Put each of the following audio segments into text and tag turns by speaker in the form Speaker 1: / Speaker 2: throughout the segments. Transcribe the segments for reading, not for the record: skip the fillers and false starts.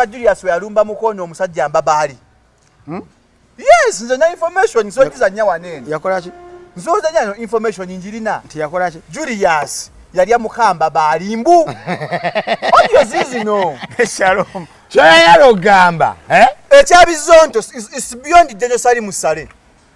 Speaker 1: Papa Julius we alumba mukono omusajja Mbabaali. Yes, nze na information so kizanya wanene.
Speaker 2: Yakola ki?
Speaker 1: Nzo zanya information njirina.
Speaker 2: Nti yakola ki?
Speaker 1: Julius yali amukamba balimbu. Obyo zizi no.
Speaker 2: Shalom. Yalo gamba,
Speaker 1: Ekyabizonto is beyond genocide musale.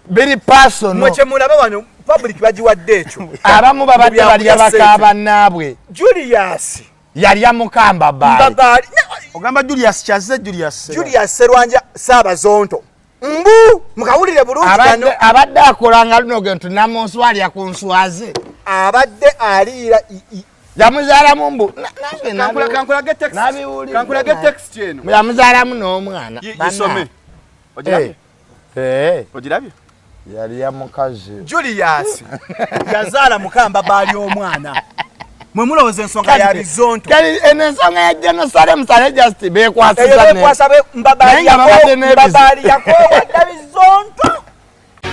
Speaker 2: Very personal.
Speaker 1: Mweche mulaba wano public bagiwadde ekyo.
Speaker 2: Abamu babadde bali abakaba nabwe.
Speaker 1: Julius
Speaker 2: yali amukamba
Speaker 1: Mbabaali.
Speaker 2: Ogamba Julius Chaze Julius.
Speaker 1: Julius Serwanja Sabazonto. Mbu mukawulire bulungi kano.
Speaker 2: Abadde akolanga luno gentu namonswali yakunswaze.
Speaker 1: Abadde aliira
Speaker 2: Yamuzaala mumbu.
Speaker 1: Kankula get text. Kankula get text eno.
Speaker 2: Yamuzaala muno omwana.
Speaker 1: Yisome. Ojirabye? Ojirabye?
Speaker 2: Yali ya mukazi.
Speaker 1: Julius yazaala mukamba baali omwana. Mwe mulowooza ensonga ya bizonto.
Speaker 2: Kali ensonga ya genocide musale just bekwasisa ne.
Speaker 1: Bekwasabe Mbabaali yakoowa bizonto.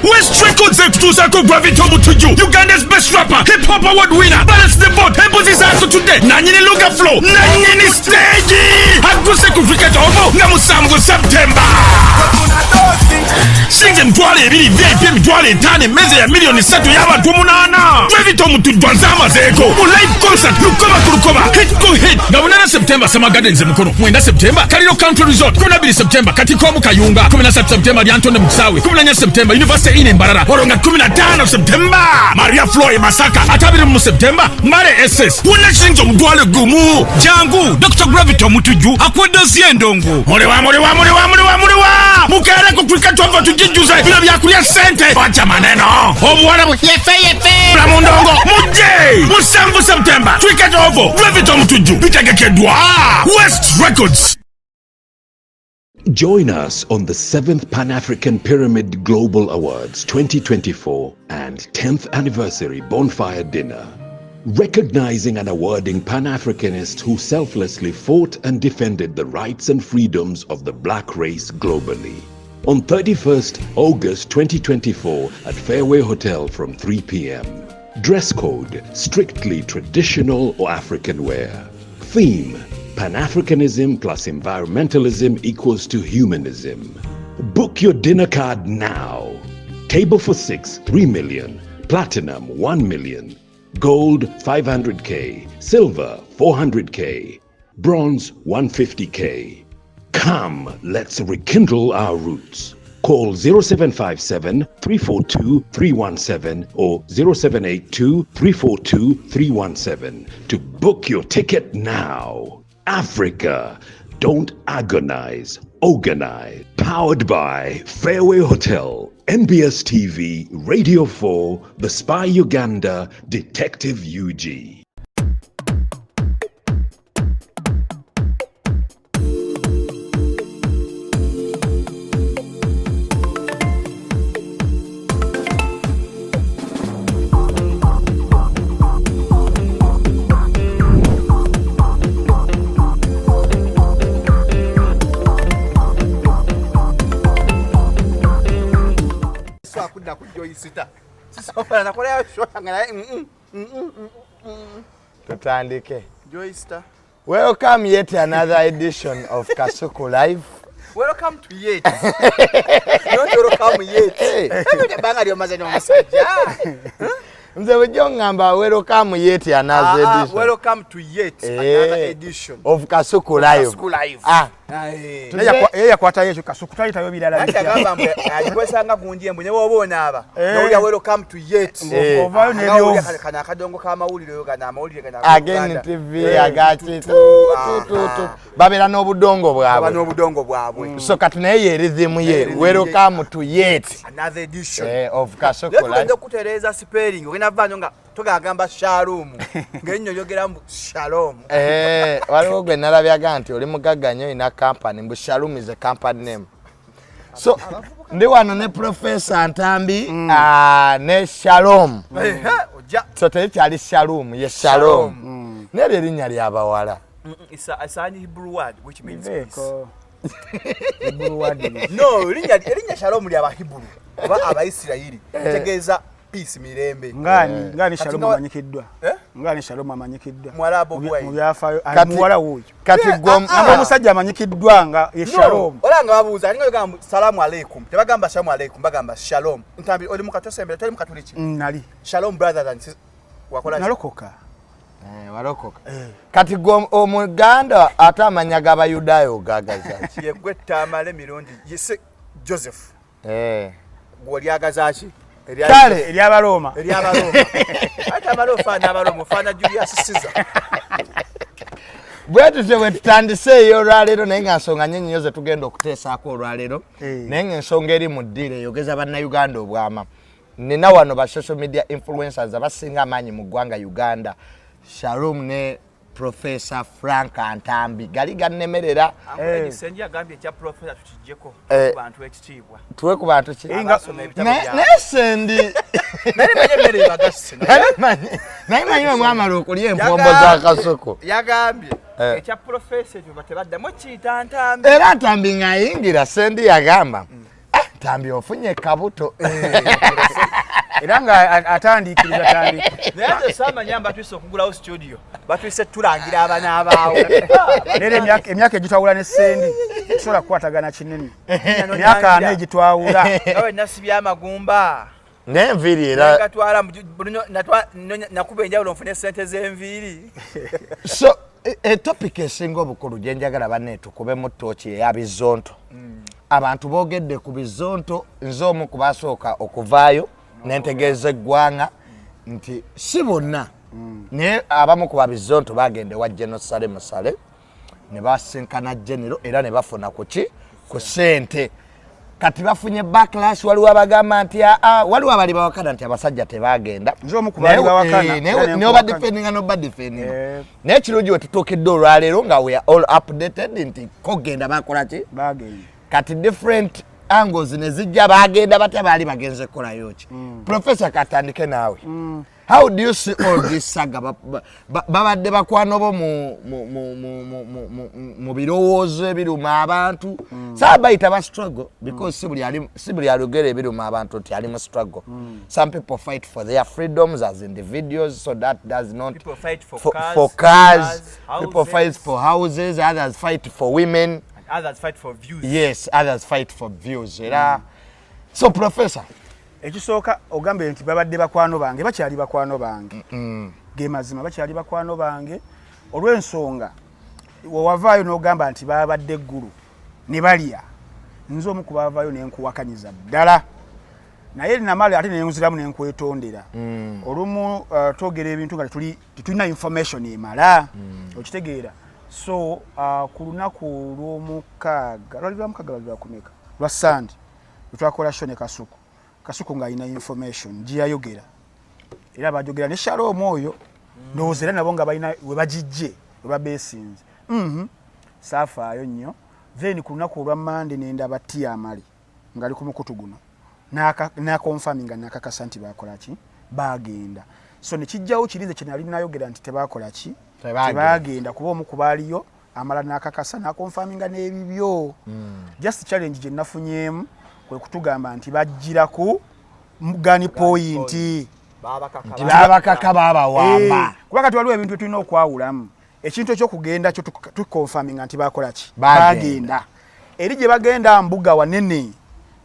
Speaker 3: West Records X2 Gravito Mutuju, Uganda's best rapper, hip hop award winner, balance the vote, Emposis Ato today, Nanyini Luga Flow, Nanyini Stage, Aguse Kufrika Tobo, Namusamgo September. Singing Dwale, VIP Dwale, Tani, Meze, a million is set to Yaba Tumunana. Gravito Mutuju, Zama Zeko, live concert, Lukova, hit go hit. Namunana September, Summer Gardens, Mkono, Mwenda September, Karino Country Resort, Kunabili September, Katikomu Kayunga, Kumina September, Yanton Msawi, Kumina September, University in Mbarara, Oronga 15 September, Maria Floy Masaka, Atabiri mu September, Mare SS, Wuna Shinzo Mdwale Gumu, Jangu, Dr. Gravito Mutuju, Akwedosi Endongo, Morewa, Mukere kukwika tuwava tujijuze, bila vyakulia sente, wacha maneno, Obuwana yefe, Ramondongo, Muje, Musambu September, Twikete Ovo, Gravito Mutuju, Pitegekedwa, West Records.
Speaker 4: Join us on the 7th Pan-African Pyramid Global Awards 2024 and 10th Anniversary Bonfire Dinner, recognizing and awarding Pan-Africanists who selflessly fought and defended the rights and freedoms of the black race globally. On 31st August 2024 at Fairway Hotel from 3 p.m. Dress code, strictly traditional or African wear. Theme, Pan-Africanism plus environmentalism equals to humanism. Book your dinner card now. Table for 6, 3 million. Platinum, 1 million. Gold, 500K. Silver, 400K. Bronze, 150K. Come, let's rekindle our roots. Call 0757 342 317 or 0782 342 317 to book your ticket now. Africa, don't agonize, organize. Powered by Fairway Hotel, NBS TV, Radio 4, The Spy Uganda, Detective UG.
Speaker 2: Welcome yet another edition of Kasuku Live.
Speaker 1: Welcome to yet. Not welcome yet.
Speaker 2: Welcome yet another edition.
Speaker 1: Welcome to yet another edition
Speaker 2: of Kasuku Live.
Speaker 1: Yakwata yecho Kasuku twalitayo bilala alikwesanga kundiye mbwe wobona aba nolya welcome to yet ovayo nebyo kana akadongo kamawulire yo kana amawulire kana
Speaker 2: again TV agati babera n'obudongo bwabwe so katunaye rhythm ye welcome to yet
Speaker 1: another edition
Speaker 2: of Kasuku Live
Speaker 1: ndo kutereza spelling ogenda vanyo nga tugagamba shalom ngenyo yogera mbu shalom
Speaker 2: waliwo gwe nalabyaga nti oli mugagganyo ina company mbu Shalom is a company name. So ndi wano ne Professor Ntambi ne Shalom. So tekyali Shalom, yes Shalom. Nere linnya ly'abawala.
Speaker 1: It's an Hebrew word which means peace.
Speaker 2: Hebrew word.
Speaker 1: No, linnya Shalom ly'aba Hebrew. Aba Abaisirayiri. Tegeeza peace mirembe.
Speaker 5: Ngani Shalom amanyikiddwa. ngani Shalom amanyikiddwa
Speaker 1: Mwarabu bwayi
Speaker 5: mu byafayo ali muwala wuyo
Speaker 2: kati gom
Speaker 5: musajja amanyikiddwa nga ye Shalom
Speaker 1: olanga babuuza alinga bagamba salamu alaikum tebagamba salamu alaikum bagamba shalom ntambi oli mukatosembera toli mukatoliki
Speaker 5: nali
Speaker 1: shalom brother than wakola
Speaker 5: nalokoka
Speaker 2: walokoka kati gom omuganda atamanyaga abayudayo gagazachi
Speaker 1: ye gwetta amale mirundi yise Joseph gwoli agazachi
Speaker 5: kale elyabaloma
Speaker 1: ata balofa n'abaloma fana Julius Caesar
Speaker 2: bwetu zewe tutandise yo ralero naye nga nsonga nyenyo ze tugenda okuteesaako olwalero naye nga ensonga eri mu ddira eyogeza bannayuganda obwama nina wano ba social media influencers abasinga amaanyi mu ggwanga Uganda Shalom ne Professor Frank Antambi gali gannemerera
Speaker 1: senji agambye kya professor tukijjeko bantu ekitiibwa
Speaker 2: tuwe ku bantu ki nesendi naye manyi mwamala okulya empombo za kasoko
Speaker 1: yagambye ekya professor ekyo batebaddamu kiyita Ntambi
Speaker 2: era Ntambi ng'ayingira sendi yagamba Ntambi ofunye kabuto
Speaker 5: era nga atandikiriza tandi
Speaker 1: naye samanya batwise okugulawo studio batwise tulangira abana abaawo
Speaker 5: nere emyaka egitwawula ne sendi tusobola kukwatagana kinene emyaka ane egitwawula
Speaker 1: nawe nasibya amagumba
Speaker 2: n'enviiri era
Speaker 1: gatwala nakuba enjawulo nfune sente z'enviiri
Speaker 2: so topic esinga obukulu gye njagala banne tukube mu ttooki eyabizonto abantu boogedde ku bizonto nze omu ku basooka okuvaayo nentegeeza eggwanga nti si bonna naye abamu ku babizonto bagende wa Genosale Musale ne basinkana Genero era ne bafuna kuki ku ssente kati bafunye backlash waliwo abagamba nti waliwo abali bawakana nti abasajja tebagenda
Speaker 5: nze omu ku bali bawakana
Speaker 2: ne obadifendinga n'obadifendinga naye ekirungi we tutuukidde olwaleero nga we are all updated nti kogenda bakola ki
Speaker 5: bagenda
Speaker 2: kati different angles ne zijja bagenda batya baali bagenze kolayo ki Professor katandike naawe how do you see all this saga babadde bakwano bo mu birowoozo ebiruma abantu sabayita ba struggle because si buli alugera ebiruma abantu nti ali mu struggle some people fight for their freedoms as individuals so that does not
Speaker 1: people fight
Speaker 2: for cars people fight for houses others fight for women
Speaker 1: others fight for views.
Speaker 2: Yes, others fight for views. So, Professor.
Speaker 5: Ekisooka ogambe nti babadde bakwano bange bakyali bakwano bange. Ge mazima bakyali bakwano bange. Olw'ensonga wavaayo n'ogamba nti babadde eggulu ne balya. Nze omu ku bavaayo ne nkuwakanyiza ddala. Naye namala ate ne nziramu ne nkwetondera. Olumu twogera ebintu nga tulina information emala. Okitegeera. So ku lunaku lw'omukaaga lwali kumeka lwa Sande twakola show ne Kasuku nga alina information giyayogera era bajogera ne Shalom oyo ndowooza nabo nga balina we bagijje we babeesinze safaayo nnyo then ku lunaku olwa Mande nendaba amali ngali ku mukutu guno na confirming nakakasa nti bakola ki bagenda so ne kijjawo kirize kye nali nayogera nti tebakola ki tebagenda kuba omu kubaaliyo amala nakakasa nakonfaminga n'ebibyo just challenge gye nafunyemu kwe kutugamba nti bajjira ku mugani point
Speaker 2: babakaka babawamba
Speaker 5: kuba kati waliwo ebintu tulina okwawulamu ekintu ekyokugenda kyo tukonfaminga nti bakola ki bagenda eri gye bagenda mbuga wanene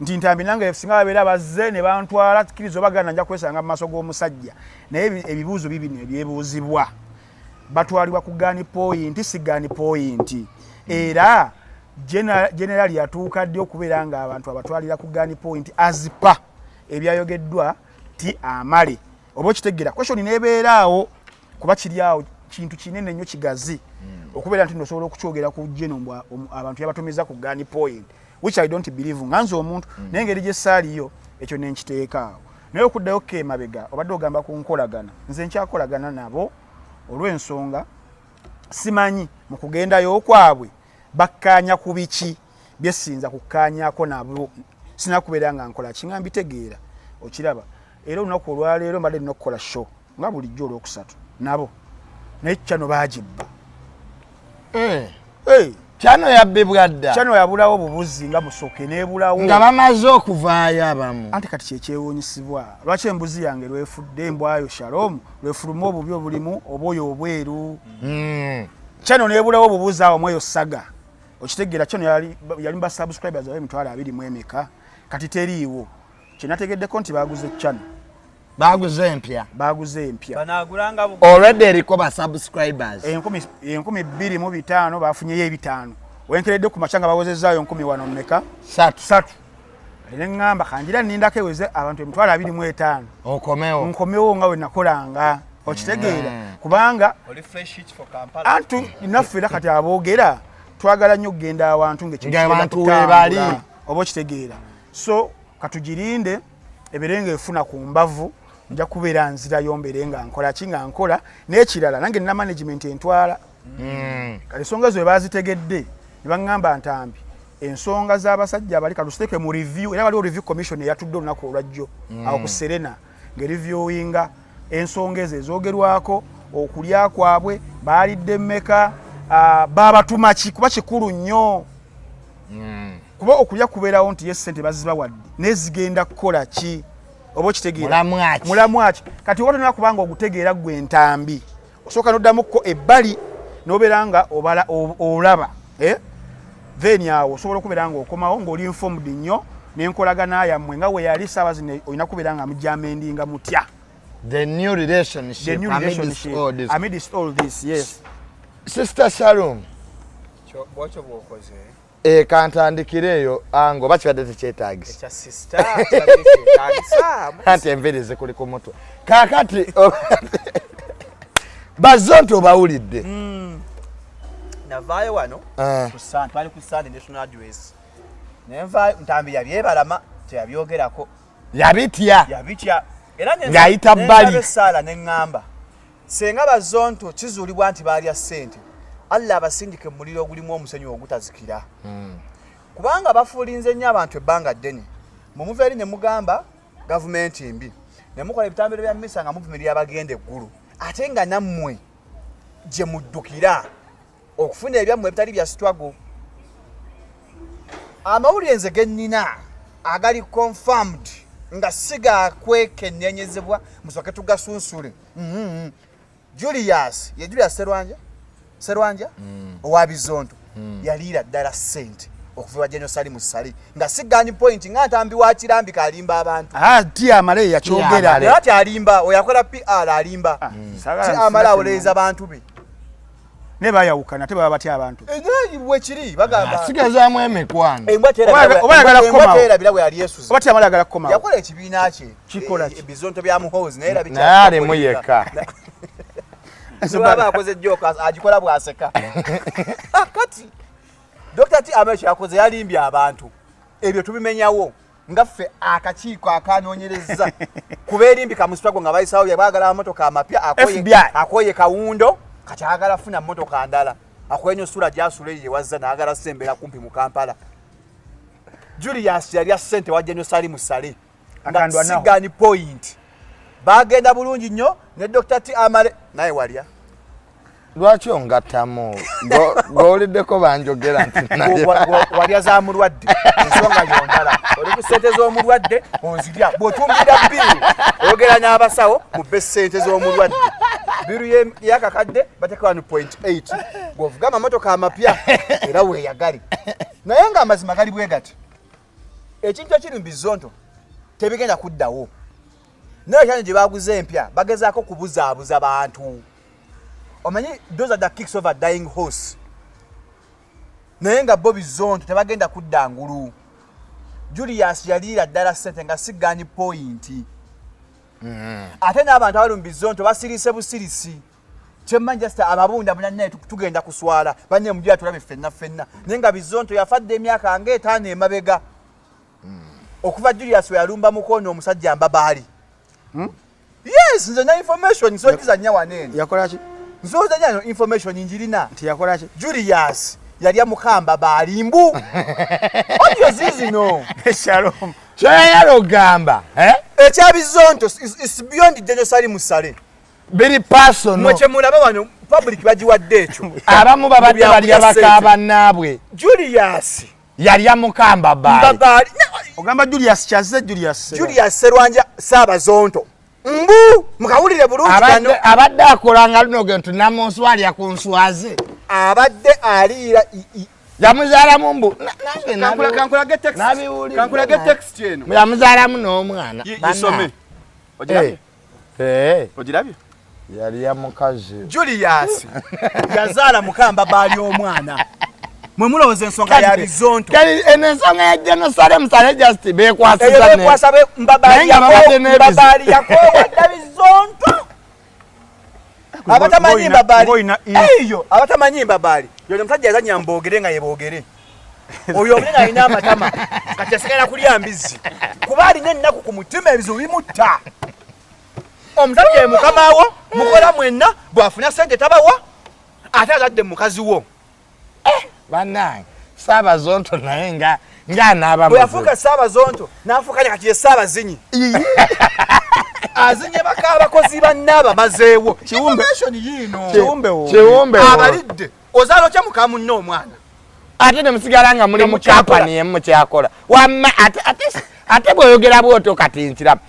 Speaker 5: nti Ntambi nange singa babeera bazze ne bantwala kirizo baganda nja kwesanga mu maaso g'omusajja naye ebibuuzo bibino ebyebuuzibwa batwalibwa ku gani point sigani point era general yatuuka ddi okubeera nga abantu abatwalira ku gani point azipa ebyayogeddwa ti amale oba okitegera question nebeeraawo kuba kiri awo kintu kinene nnyo kigazi okubeera nti nosobola okukyogera ku geno abantu yabatumiza ku gani point which I don't believe nganze omuntu naye ngeri gye saaliyo ekyo nenkiteekaawo naye okuddayo kemabega obadde ogamba ku nkolagana nze nkyakolagana nabo olw'ensonga simanyi mu kugendayo okwabwe bakkaanya ku biki byesinza kukkaanyako nabo sinakubeera nga nkola kinga mbitegeera okiraba era olunaku olwaleero mbadde nina okukola show nga bulijjo olwokusatu nabo naye kyano baagibba
Speaker 2: Chano yabbibwa dda.
Speaker 5: Chano yabulawo bubuzi nga musoke nebulawo.
Speaker 2: Nga bamaze okuvaayo abamu.
Speaker 5: Anti kati kyekyewuunyisibwa. Lwaki embuzi yange lwefudde embwayo Shalom lwefuluma obubi obulimu obwoyo obweru. Chano nebulawo bubuzi awo mweyo saga. Okitegeera Chano yali mba subscribers abe 20 kati teriiwo. Kyenategeddeko nti baguze Chano.
Speaker 2: Baguze empya.
Speaker 1: Banagulanga
Speaker 2: already eriko ba subscribers.
Speaker 5: 2,500 bafunyeyo ebitaano. Wenkeredde ku machanga bawozezaayo 10,000 mmeka? 3. Ngamba kanjira nindako eweze abantu 25,000. Nkomewo nga we nakolanga. Okitegeera kubanga
Speaker 1: refresh it for Kampala.
Speaker 5: Antu inafira kati aboogera twagala nnyo kugenda awantu
Speaker 2: ng'ekintu webali.
Speaker 5: Oba okitegeera. So katugirinde ebirenga efuna ku mbavu. Nja kubeera nzira yombere nga nkola kinga nkola n'ekirala nange nina management entwala. Kale ensonga zo bazitegedde ne bangamba ntambi ensonga z'abasajja abali kalusiteke mu review era waliwo review commission eyatudde olunaku olwajjo awo ku Serena ng'ereviewinga ensonga ezo ezoogerwako okulya kwabwe baalidde mmeka baabatuma ki kuba kikulu nnyo. Kuba okulya kubeerawo nti yes ssente bazibawadde nezigenda kukola ki obo kitegeera mulamwaki kati wote na kubanga ogutegeera gwe entambi osooka noddamuko ebbali noberanga obala olaba then yawo osobola okubeeranga okomawo ng'oli informed nnyo n'enkolagana yammwe nga we yali saawa zino olina kubeeranga mujamendinga mutya
Speaker 2: the new relationship
Speaker 5: amidst all this. Yes
Speaker 2: Sister Shalom
Speaker 1: Bwacho bwokoze
Speaker 2: kantandikireyo ango bakibadde tekyetaagisa
Speaker 1: ekya sister kyetagisa
Speaker 2: anti envirize kuli ku mutwe kaakati bazonto bawulidde
Speaker 1: navaayo wano twali ku Sunday National Address nenva ntambi yabyebalama teyabyogerako
Speaker 2: yabitya
Speaker 1: era
Speaker 2: ng'ayita bbali
Speaker 1: sala neŋŋamba senga bazonto kizuulibwa nti baalya ssente Allah abasindike muliro ogulimu omusenyu ogutazikira. Kubanga bafuulinze nnyo abantu ebbanga ddene. Mumuveeri ne mugamba gavumenti mbi. Ne mukola ebitambiro bya mmisa nga muvumirira abagenda eggulu. Ate nga nammwe gye muddukira okufuna ebyammwe ebitali bya struggle. Amawulire nze ge nnina agali confirmed nga siga kwekenneenyezebwa musooke tugasunsule. Julius Serwanja owabizonto yaliira ddala ssente okuva General Salim Sali nga sigani point nga ntambi wa kirambi kalimba abantu
Speaker 5: ti amale yakyogera
Speaker 1: ati alimba oyakola PR alimba ti amala oleza abantu be
Speaker 5: ne bayawukana te baba batya abantu
Speaker 1: bwe kiri bagamba
Speaker 2: sigazaamu emikwano
Speaker 1: embwa tera bila bwe yali Yesu
Speaker 5: obati amala agala koma
Speaker 1: yakola ekibiina kye
Speaker 5: kikola
Speaker 1: bizonto bya muhozi naye labika
Speaker 2: naye muyeka
Speaker 1: Baba akoze joka agikola bwaseka. Kati Dr. T Amechi akoze yalimbya abantu. Ebyo tubimenyawo ngaffe akakiiko akanoonyereza kuberimbika mu struggle nga bayisawo yabagala motoka amapya akoye kawundo kati agala funa motoka ndala akwenyo sura jasule ye wazza naagala sembera kumpi mu Kampala. Julius yali assente wa General Salim Sale ngandwa nawo sigani point bagenda bulungi nnyo ne Dr. T Amale naye walya
Speaker 2: lwaki ongattamu ng'oliddeko banjogera nti
Speaker 1: walya za mulwadde ensonga yondala oli ku ssente z'omulwadde onzirya bw'otumbira bbiri oyogera n'abasawo mubbe ssente z'omulwadde biru y'akakadde bateeka 1.8 ng'ovuga amamotoka amapya era weeyagale naye ng'amazima gali bwe gati ekintu ekiri mu bizonto tebigenda kuddawo naye kyane gye baguze empya bagezaako kubuzaabuza bantu omanyi those are the kicks of a dying horse naye nga bo bizonto tebagenda kudda ngulu Julius yaliira ddala ssente nga sigani point ate n'abantu abali mu bizonto basirise busirisi kyemmanyi just ababunda munannaye tugenda kuswala banne mujja tulabe ffenna naye nga bizonto yafadde emyaka nga 5 emabega okuva Julius we yalumba mukono omusajja mbabaali yes nze na information nsokiza nya wanene
Speaker 5: yakola ki
Speaker 1: nzoza nya information njirina
Speaker 5: nti yakola ki
Speaker 1: Julius yali amukamba balimbu audio zizino
Speaker 5: Shalom
Speaker 2: kyayalo gamba
Speaker 1: ekyabizonto is beyond General Salim Sale
Speaker 2: biri personal
Speaker 1: mweche mulaba wano public bagiwadde ekyo
Speaker 2: abamu babadde balya bakaaba naabwe
Speaker 1: Julius
Speaker 2: yalya mukamba
Speaker 1: Mbabali
Speaker 5: ogamba Julius Chaze
Speaker 1: Julius Serwanja Sabazonto mbu mukawulire bulungi kano
Speaker 2: abadde akolanga luno gentu namonsu alya ku nswaze
Speaker 1: abadde aliira
Speaker 2: yamuzaalamu mbu
Speaker 1: kankulage text eno
Speaker 2: yamuzaalamu n'omwana
Speaker 1: yisome ogirabye
Speaker 2: yali ya mukazi
Speaker 1: Julius yazaala mukamba baali omwana mwe mulowooza ensonga ya bizonto
Speaker 2: kali ensonga ya Jerusalem sale just bekwasiza ne
Speaker 1: kwasabe mbabali yakowadda bizonto abatamanyi mbabali eyo abatamanyi mbabali yole musajja yazanya mbogere nga yebogere oyo omulina alina amatama kati asigala kulya mbizi kuba alina ennaku ku mutima ebizibu bimutta omusajja ye mukamawo mukola mwenna bwafuna sente tabawa ate azadde mukazi wo
Speaker 2: bannange Sabazonto naye nga anaaba
Speaker 1: bwe yafuuka Sabazonto n'afuuka kati ye Saabazinyi azinye baka abakozi bannaaba mazeewo kiwumbe abalidde ozaalo kya mukamu nno omwana
Speaker 2: ate ne musigala nga muli mu kampani emu kyakola wamma ate bw'oyogera bw'otyo kati nkiramu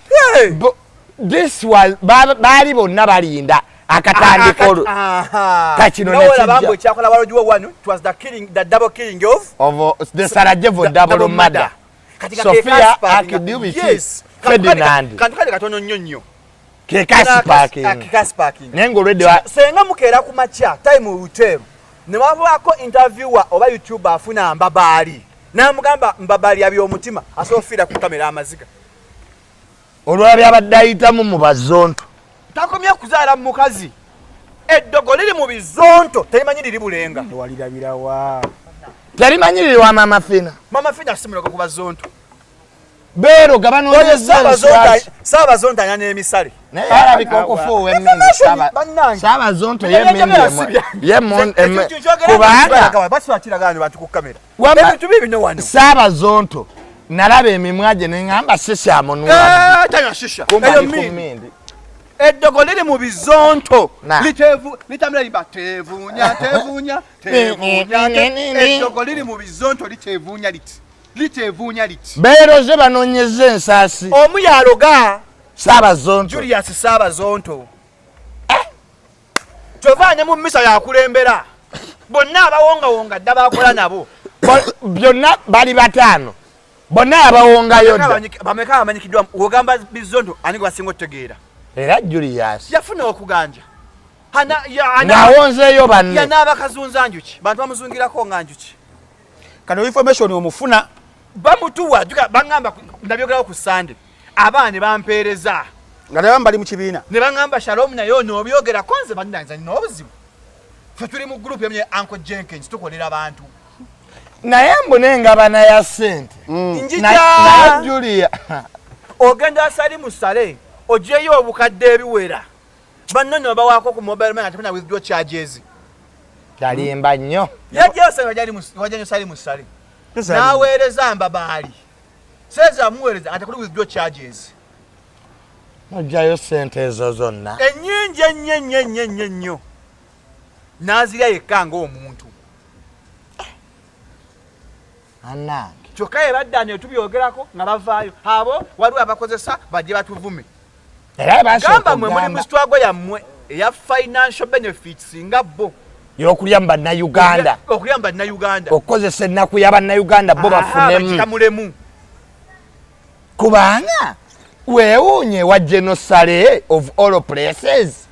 Speaker 2: this was baali bonna balinda akatandikolo kachino
Speaker 1: nekijja kyakola walojuwa wanu it was the double killing
Speaker 2: of the Sarajevo double murder Sophia Akidubich Ferdinand
Speaker 1: kantukale katono nnyo
Speaker 2: kekasi parking nengo already
Speaker 1: senga mukeera ku macha time hotel ne wabako interviewer oba YouTuber afuna mbabali namugamba mbabali abyo omutima asofira ku kamera amaziga
Speaker 2: olwabya abadde ayitamu mu bazonto
Speaker 1: takomya kuzaala mukazi eddogo liri mu bizonto talimanyi liri bulenga
Speaker 5: walirabirawa
Speaker 2: talimanyi liri wa mama fina
Speaker 1: asimuloko ku bazonto
Speaker 2: bero gabano
Speaker 1: Sabazonto anya n'emisale
Speaker 2: naye alabika okufuuwa emmindi Sabazonto Sabazonto nalaba emimwa gye neŋŋamba sisha munwamindi
Speaker 1: eddogo liri mu bizonto litambula limba tevuunya eddogo liri mu bizonto litevuunya liti
Speaker 2: beeroze banoonyeza ensaasi
Speaker 1: omu yaloga
Speaker 2: Sabazonto
Speaker 1: Julius Sabazonto tovanye mu misa yakulembera bonna abawongawonga dda bakola nabo
Speaker 2: byonna bali bataano bonna abawongayo dda
Speaker 1: bameka amanyikiddwa ogamba bizonto ani gwe basinga otegeera
Speaker 2: era Julius
Speaker 1: yafuna okuganja
Speaker 2: ng'awonzeeyo banne
Speaker 1: yanaaba kazunza njuki bantu bamuzungirako nga njuki
Speaker 5: kano information omufuna
Speaker 1: bamutuwa bangamba ndabyogerawo ku Sunday abaana bampeereza
Speaker 5: nga nabamba bali mu kibiina
Speaker 1: ne bangamba Shalom nayo n'obyogera konze bandanza nina obuzibu ffe tuli mu group emu Uncle Jenkins tukolera abantu
Speaker 2: naye mbunenga bana ya ssente naye Julia
Speaker 1: ogenda asali mu sale ojeyo obukadde ebiwera banno ne bawaako ku mobile money atafuna withdraw charges
Speaker 2: kalimba nnyo
Speaker 1: yajjayo wajjanyo sali mu sale n'aweereza mbabali seza muweereza ate kuli withdraw charges
Speaker 2: ojjayo ssente ezo zonna
Speaker 1: ennyingi ennyo n'azirya yekka ng'omuntu
Speaker 2: anange
Speaker 1: kyokka ebadda ne tubyogerako nga bavaayo abo waliwo abakozesa bajje batuvume gamba mwe muli mu sitwago yammwe eya financial benefits nga bo
Speaker 2: y'okulya mu bannayuganda
Speaker 1: okulya mu bannayuganda
Speaker 2: okukozesa ennaku y'abannayuganda bo bafunemu kubanga weewuunye wa genocide of all places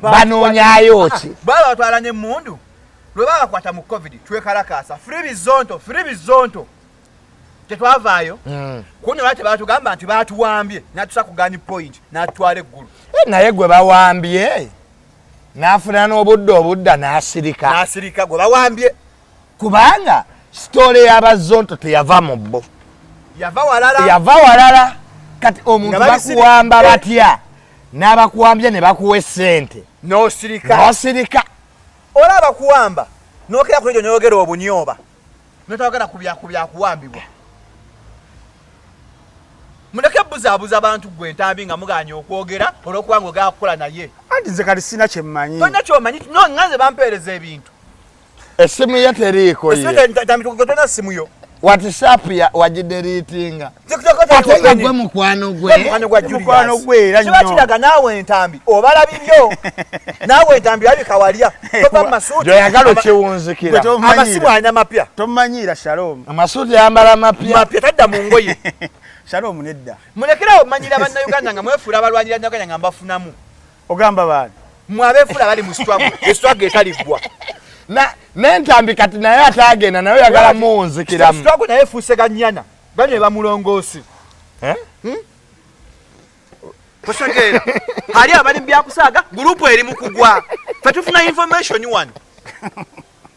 Speaker 2: banoonyayo ki
Speaker 1: baba batwala n'emmundu lwe baba bakwata mu covid twekalakaasa firi bizonto tetwavaayo kuno lwate baatugamba nti baatuwambye natusa ku gani point n'atutwala eggulu
Speaker 2: naye gwe bawambye n'afuna n'obudda n'asirika
Speaker 1: gwe bawambye
Speaker 2: kubanga sitole y'abazonto teyava mu bbo
Speaker 1: yava
Speaker 2: walala kati omuntu bakuwamba batya n'abakuwambye ne bakuwa essente n'osirika
Speaker 1: olaba kuwamba n'okera kuli ekyo n'oyogera obunyoba n'otayogera ku byakuwambibwa muleke buzaabuza abantu gwe ntambi nga muganya okwogera olw'okubanga ogenda kukola naye
Speaker 5: anti nze kali sina kyemmanyi
Speaker 1: tonna kyomanyi no nganze bampeereza ebintu
Speaker 2: essimu ye teriiko ye
Speaker 1: tonna simu yo
Speaker 2: WhatsApp wagideriitinga ate nga gwe mukwano
Speaker 5: mukwano gwe era
Speaker 1: kiba kiraga naawe entambi obala bibyo naawe entambi alabika walya tova masuuti
Speaker 2: gyoyagala okiwunzikira
Speaker 1: amasimu alina mapya
Speaker 5: tomanyiira Shalom
Speaker 2: amasuuti yambala mapya
Speaker 1: tadda mu ngoye
Speaker 5: Shalom nedda
Speaker 1: mulekerawo manyira bannayuganda nga mwefuula abalwanira nnaganya nga mbafunamu
Speaker 5: ogamba baani
Speaker 1: mwabeefuula bali mu struggle esitwago etaliggwa
Speaker 2: n'entambi kati naye ataagenda naye oyagala muwunzikiramu
Speaker 1: struggle naye efuuse gannyana bane bamulongoosi tosegeera ali abali byakusaaga gurupu eri mu kugwa fe tufuna information wano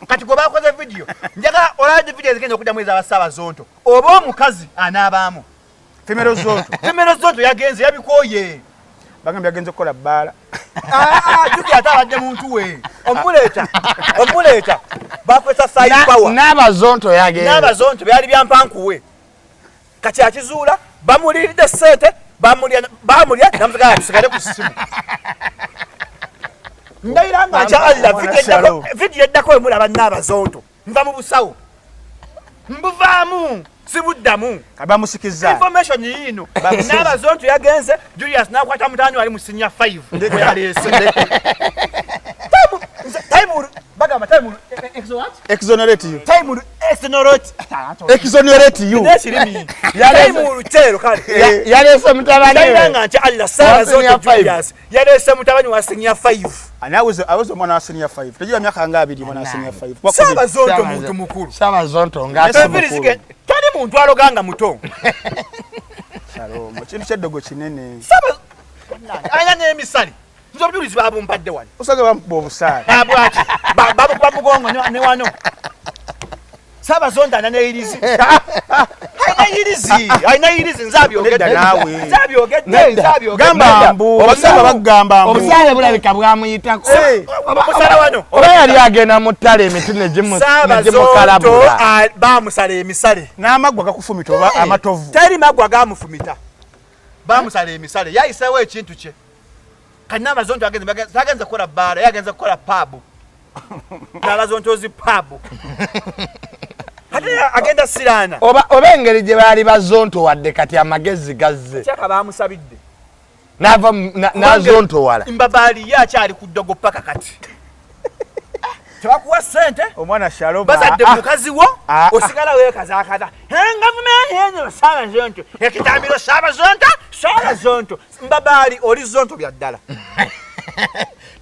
Speaker 1: kati gwe bakoze video njagala olabye video ezigenda okuddamu ez'abasaabazonto oba omukazi anaabaamu
Speaker 5: femero zonto
Speaker 1: yagenze yabikooye
Speaker 5: bagambye yagenze okukola bbaala
Speaker 1: juki ate abadde muntu we omuleeta bakwesa side power n'abazonto byali byampankuwe kati akizuula bamuliridde ssente bamulya namusigala tusigale ku ssimu ndayira nga nkyalira vidiyo eddako emulaba n'abazonto nva mu busawo mbuvaamu sibuddamu
Speaker 5: bamusikiza
Speaker 1: information yino n'abazonto yagenze Julius nakwata mutani wali mu senior 5 yalese time bagamba time
Speaker 5: exonerate you
Speaker 1: time urutero kale
Speaker 2: yalese mutabani
Speaker 1: nga nti Allah SABAZONTO Julius yalese mutabani wa senior 5
Speaker 5: awuze mwana wa senior 5 tejua miaka ngaabiri mwana wa senior 5
Speaker 1: SABAZONTO muntu mukulu
Speaker 2: SABAZONTO ngate mukulu
Speaker 1: tali muntu aloganga muto
Speaker 5: Shalom kintu kyeddogo kinene
Speaker 1: ayina n'emisali nzo obujulizi babumpadde wano
Speaker 5: osage bampuba obusaale
Speaker 1: abwaki babukuba mugongo ne wano SABAZONTO ananeyirizi ayina yirizi
Speaker 5: gamba mbu obasanga bagamba mbu
Speaker 2: obusaale bulabika bwamuyitako
Speaker 1: musala wano
Speaker 2: oba yali agenda mu ttale emiti negimukalabula
Speaker 1: bamusala emisale
Speaker 5: n'amaggwa gakufumita oba amatovu
Speaker 1: teri maggwa gamufumita bamusala emisale yayiseewo ekintu kye kati n'abazonto tagenze kukola bbaala yagenze kukola paabu n'abazontozi paabu ate agenda siraana
Speaker 2: oba engeri gye baali bazonto wadde kati amagezi gazze
Speaker 1: kyaka bamusabidde
Speaker 2: n'ava n'azonto wala
Speaker 1: mbabaali ye akyali ku ddogo paka kati tebakuwa ssente
Speaker 5: omwana Shalom
Speaker 1: bazadde mukazi wo osigala weekazaakaza gavumenti eno SABAZONTO ekitambiro SABAZONTO mbabaali oli zonto bya ddala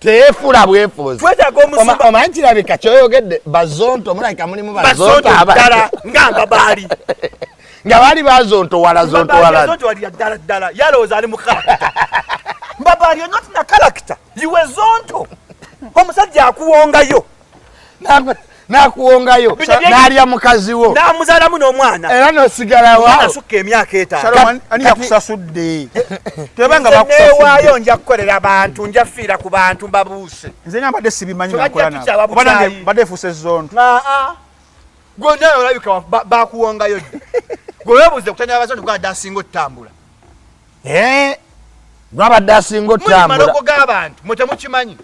Speaker 2: teyeefula bwefuuzi
Speaker 1: twetaaga omusumba
Speaker 2: omanyi kirabika kyoyogedde bazonto mulabika mulimu bazonto
Speaker 1: ddala nga mbabaali
Speaker 2: nga baali bazonto wala
Speaker 1: ddala yalowooza ali mu karakita mbabaali you're not in a character you were zonto omusajja akuwongayo
Speaker 2: n'akuwongayo n'alya mukazi wo
Speaker 1: n'amuzaalamu n'omwana
Speaker 2: era n'osigalawo
Speaker 1: asukka emyaka etaano
Speaker 5: ani yakusasudde tebanga
Speaker 1: bakusasudde nja kukolera bantu nja fiira ku bantu mbabuuse
Speaker 5: nze nambadde sibimanyi nakola nabo oba nange mbadde efuuse zonto
Speaker 1: gwonna olabika bakuwongayo dda gwe weebuuze kutanya abazonto gwabadde asinga otutambula
Speaker 2: gwabadde asinga otutambula
Speaker 1: maloko g'abantu mwe temukimanyi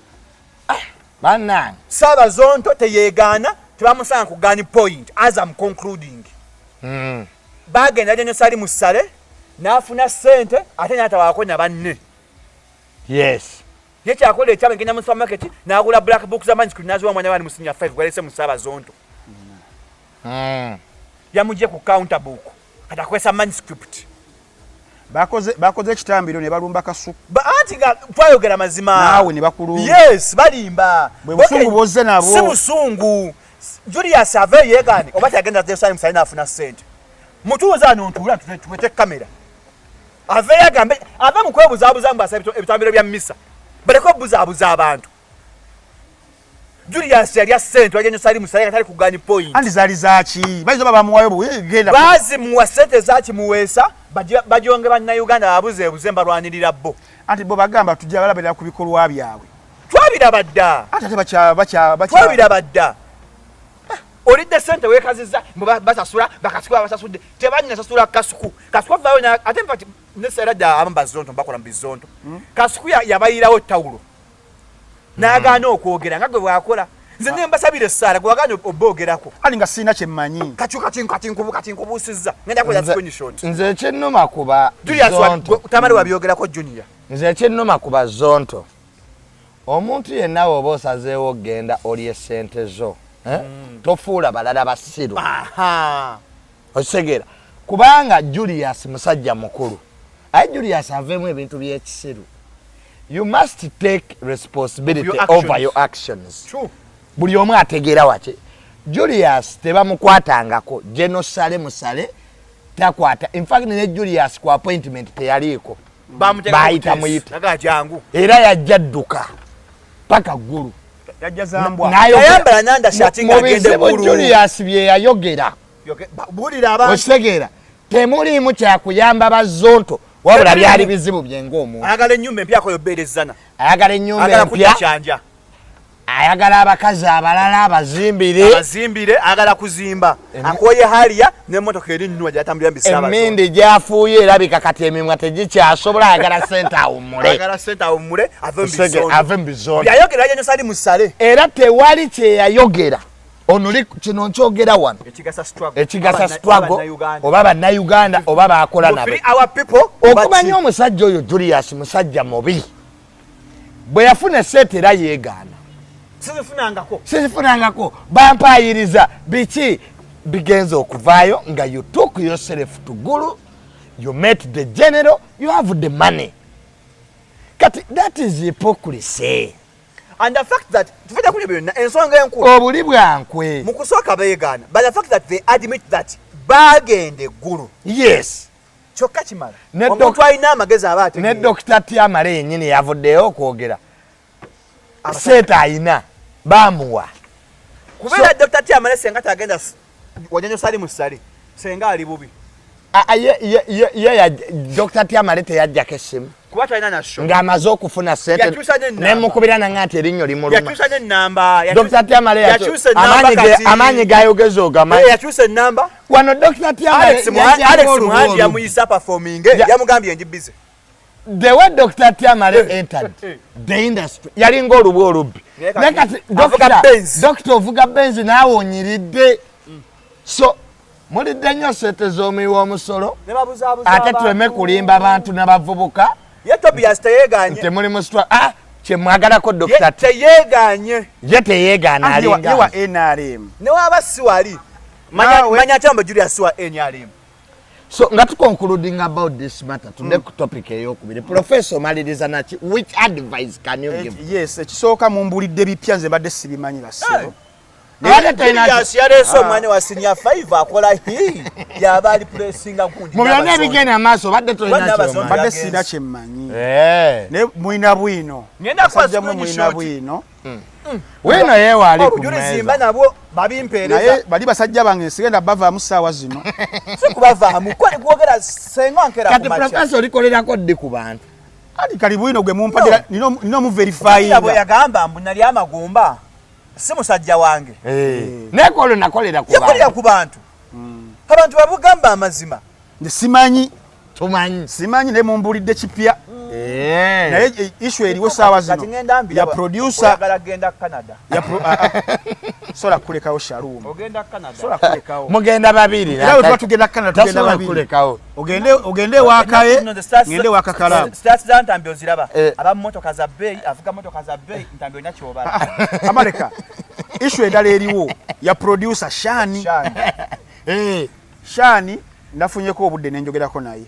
Speaker 2: bannange
Speaker 1: SABAZONTO teyeegaana tebamusanga ku gun point as I'm concluding bagenda gye sali mu ssale n'afuna ssente ate n'atawaako na banne
Speaker 2: yes
Speaker 1: ye kyakola ekyama ngenda mu supermarket n'agula black book za manuscript n'aziwa omwana wali mu senior 5 gwalese mu SABAZONTO yamugye ku counter book kati akozesa manuscript
Speaker 5: bakoze ekitambiro ne balumba kasuku
Speaker 1: anti nga twayogera mazima
Speaker 5: naawe ne bakulumba
Speaker 1: yes balimba
Speaker 5: bwe busungu bozze nabo
Speaker 1: si busungu Julius ave yeegane oba kyagenda tesali musalina afuna ssente mutuuza nontuula tuwete kamera ave yagambe ave mu kwebuzaabuza mbasa ebitambiro bya misa baleko buzaabuza abantu Julius yali ssente wajenyo sali musalina tali kugani point
Speaker 5: andi zali zaki bayizo baba muwayo bwegenda
Speaker 1: bazi muwa ssente zaki muweesa bajonge bannayuganda babuzeebuze mbalwanirira bo
Speaker 5: anti bo bagamba tujja balabira ku bikolwa byabwe
Speaker 1: twabiraba dda
Speaker 5: ate bacha
Speaker 1: twabiraba dda olidde ssente weekazizza basasula bakasukula basasudde tebanyina sasula kasuku vayo ate mpati neseera dda abamu bazonto mbakola mu bizonto kasuku yabayirawo tawulo n'agaana okwogera nga gwe bw'akola nze ne mbasabira essaala gwe wagaana oboogerako
Speaker 5: ali nga sirina kye mmanyi
Speaker 1: katinkubuusizza ngenda kwera screenshot
Speaker 2: nze ekyennuma kuba
Speaker 1: tamale wabyogerako junior
Speaker 2: nze ekyennuma kuba zonto omuntu yenna woba osazeewo genda olye ssente zo tofuula balala basiru okitegeera kubanga Julius musajja mukulu aye Julius aveemu ebintu by'ekisiru you must take responsibility over your actions. Buli omu ategeera wake Julius tebamukwatangako genosale musale takwata in fact ne Julius ku appointment teyaliiko bayita muyita era yajjadduka paka ggulu
Speaker 1: yayambala nanda shati ng'agende ggulu
Speaker 2: Julius bye yayogera okitegeera temuliimu kyakuyamba bazonto wabula byali bizibu byeng'omuntu
Speaker 1: ayagala ennyumba empya akoyoberezana
Speaker 2: ayagala ennyumba empya ayagala abakazi abalala abazimbire
Speaker 1: ayagala kuzimba akoye haliya n'emmotoka eri nnua gyatambulira mbisaba
Speaker 2: emmindi gyafuuye erabika kati emimwa tegikyasobola ayagala sente awummule ave mu bizondo
Speaker 1: byayogera yenyosali musale
Speaker 2: era tewali kyeyayogera onuli kino nkyogera wano ekigasa struggle oba bannayuganda oba baakola nabe okumanya omusajja oyo Julius musajja mubi bwe yafuna sente era yeegaana sizifunangako bampayiriza biki bigenza okuvaayo nga you took yourself to gulu you met the general you have the money kati that is hypocrisy
Speaker 1: and the fact that tufeta kuli byonna ensonga enkulu
Speaker 2: obuli bwankwe
Speaker 1: mu kusooka beegaana but the fact that they admit that bagende gulu
Speaker 2: yes
Speaker 1: kyokka kimala omuntu alina amagezi aba ategeera
Speaker 2: ne Dr. Tiamale yennyini yavuddeyo okwogera sente ayina bamuwa
Speaker 1: kubeera Dr. Tiamale senga tagenda wajanyo sali musali senga ali bubi
Speaker 2: ye Dr. Tiamale teyajjako essimu
Speaker 1: kuba talina nasho
Speaker 2: ng'amaze okufuna sente nemukubira nanga nti erinnyo limuluma
Speaker 1: yakyusa n'ennamba
Speaker 2: Dr. Tiamale amaanyi gayogeza ogamanyi
Speaker 1: yakyusa ennamba
Speaker 2: wano Dr. Tiamale
Speaker 1: Alex Muhanji yamuyisa performing yamugambye njibize
Speaker 2: the way Dr. Tiamale entered the industry yali ng'olubu olubbi nekati Dr. ovuga benzi naawonyiridde so mulidde nnyo sente z'omuwi w'omusolo ate tuleme kulimba abantu n'abavubuka
Speaker 1: ye Tobias teyeeganye
Speaker 2: temuli mu kye mwagalako Dr. ye teyeegaana
Speaker 5: alinga NRM
Speaker 1: ne waba si wali manya kyamba Julius wa NRM.
Speaker 2: So nga tu concluding about this matter tunde ku topic eyokubiri Professor maliriza nachi which advice can you give?
Speaker 5: Yes ekisooka mumbulidde bipya nze badde sibimanyi basebo
Speaker 1: yareso omwana wa senior 5 akola hii yabali pressinga kundi
Speaker 2: mubyonna ebigenda amaaso badde
Speaker 5: badde sina kyemmanyi ne mwina bwino
Speaker 1: ngenda
Speaker 5: kwasajja mwina bwino
Speaker 2: weno yewaali ku
Speaker 1: meza nabo babimpeereza
Speaker 5: naye bali basajja bange sigenda bavaamu ssaawa zino
Speaker 1: sikubavaamu kwogera senga nkera
Speaker 2: kati Professor olikolerako ddi ku bantu
Speaker 5: ali kali bwino gwe mumpadira nino mu verify
Speaker 1: yabo yagamba mbu nali amagumba si musajja wange
Speaker 2: nekolo nakolera
Speaker 1: ku bantu abantu babugamba amazima
Speaker 5: simanyi
Speaker 2: simanyi
Speaker 5: ne mumbulidde kipya naye issue eriwo ssaawa zino ya producer
Speaker 1: agenda Canada
Speaker 5: sola kulekawo Shalom
Speaker 1: ogenda Canada
Speaker 5: sola kulekawo
Speaker 2: mugenda babiri
Speaker 5: era tuba tugenda Canada tugenda babiri ogende wakaye ngende wakakalamu
Speaker 1: stats zantambyo ziraba aba motoka za bei avuga motoka za bei ntambyo nya kyobala
Speaker 5: amaleka issue edala eriwo ya producer Shani nafunyeko obudde nenjogerako naye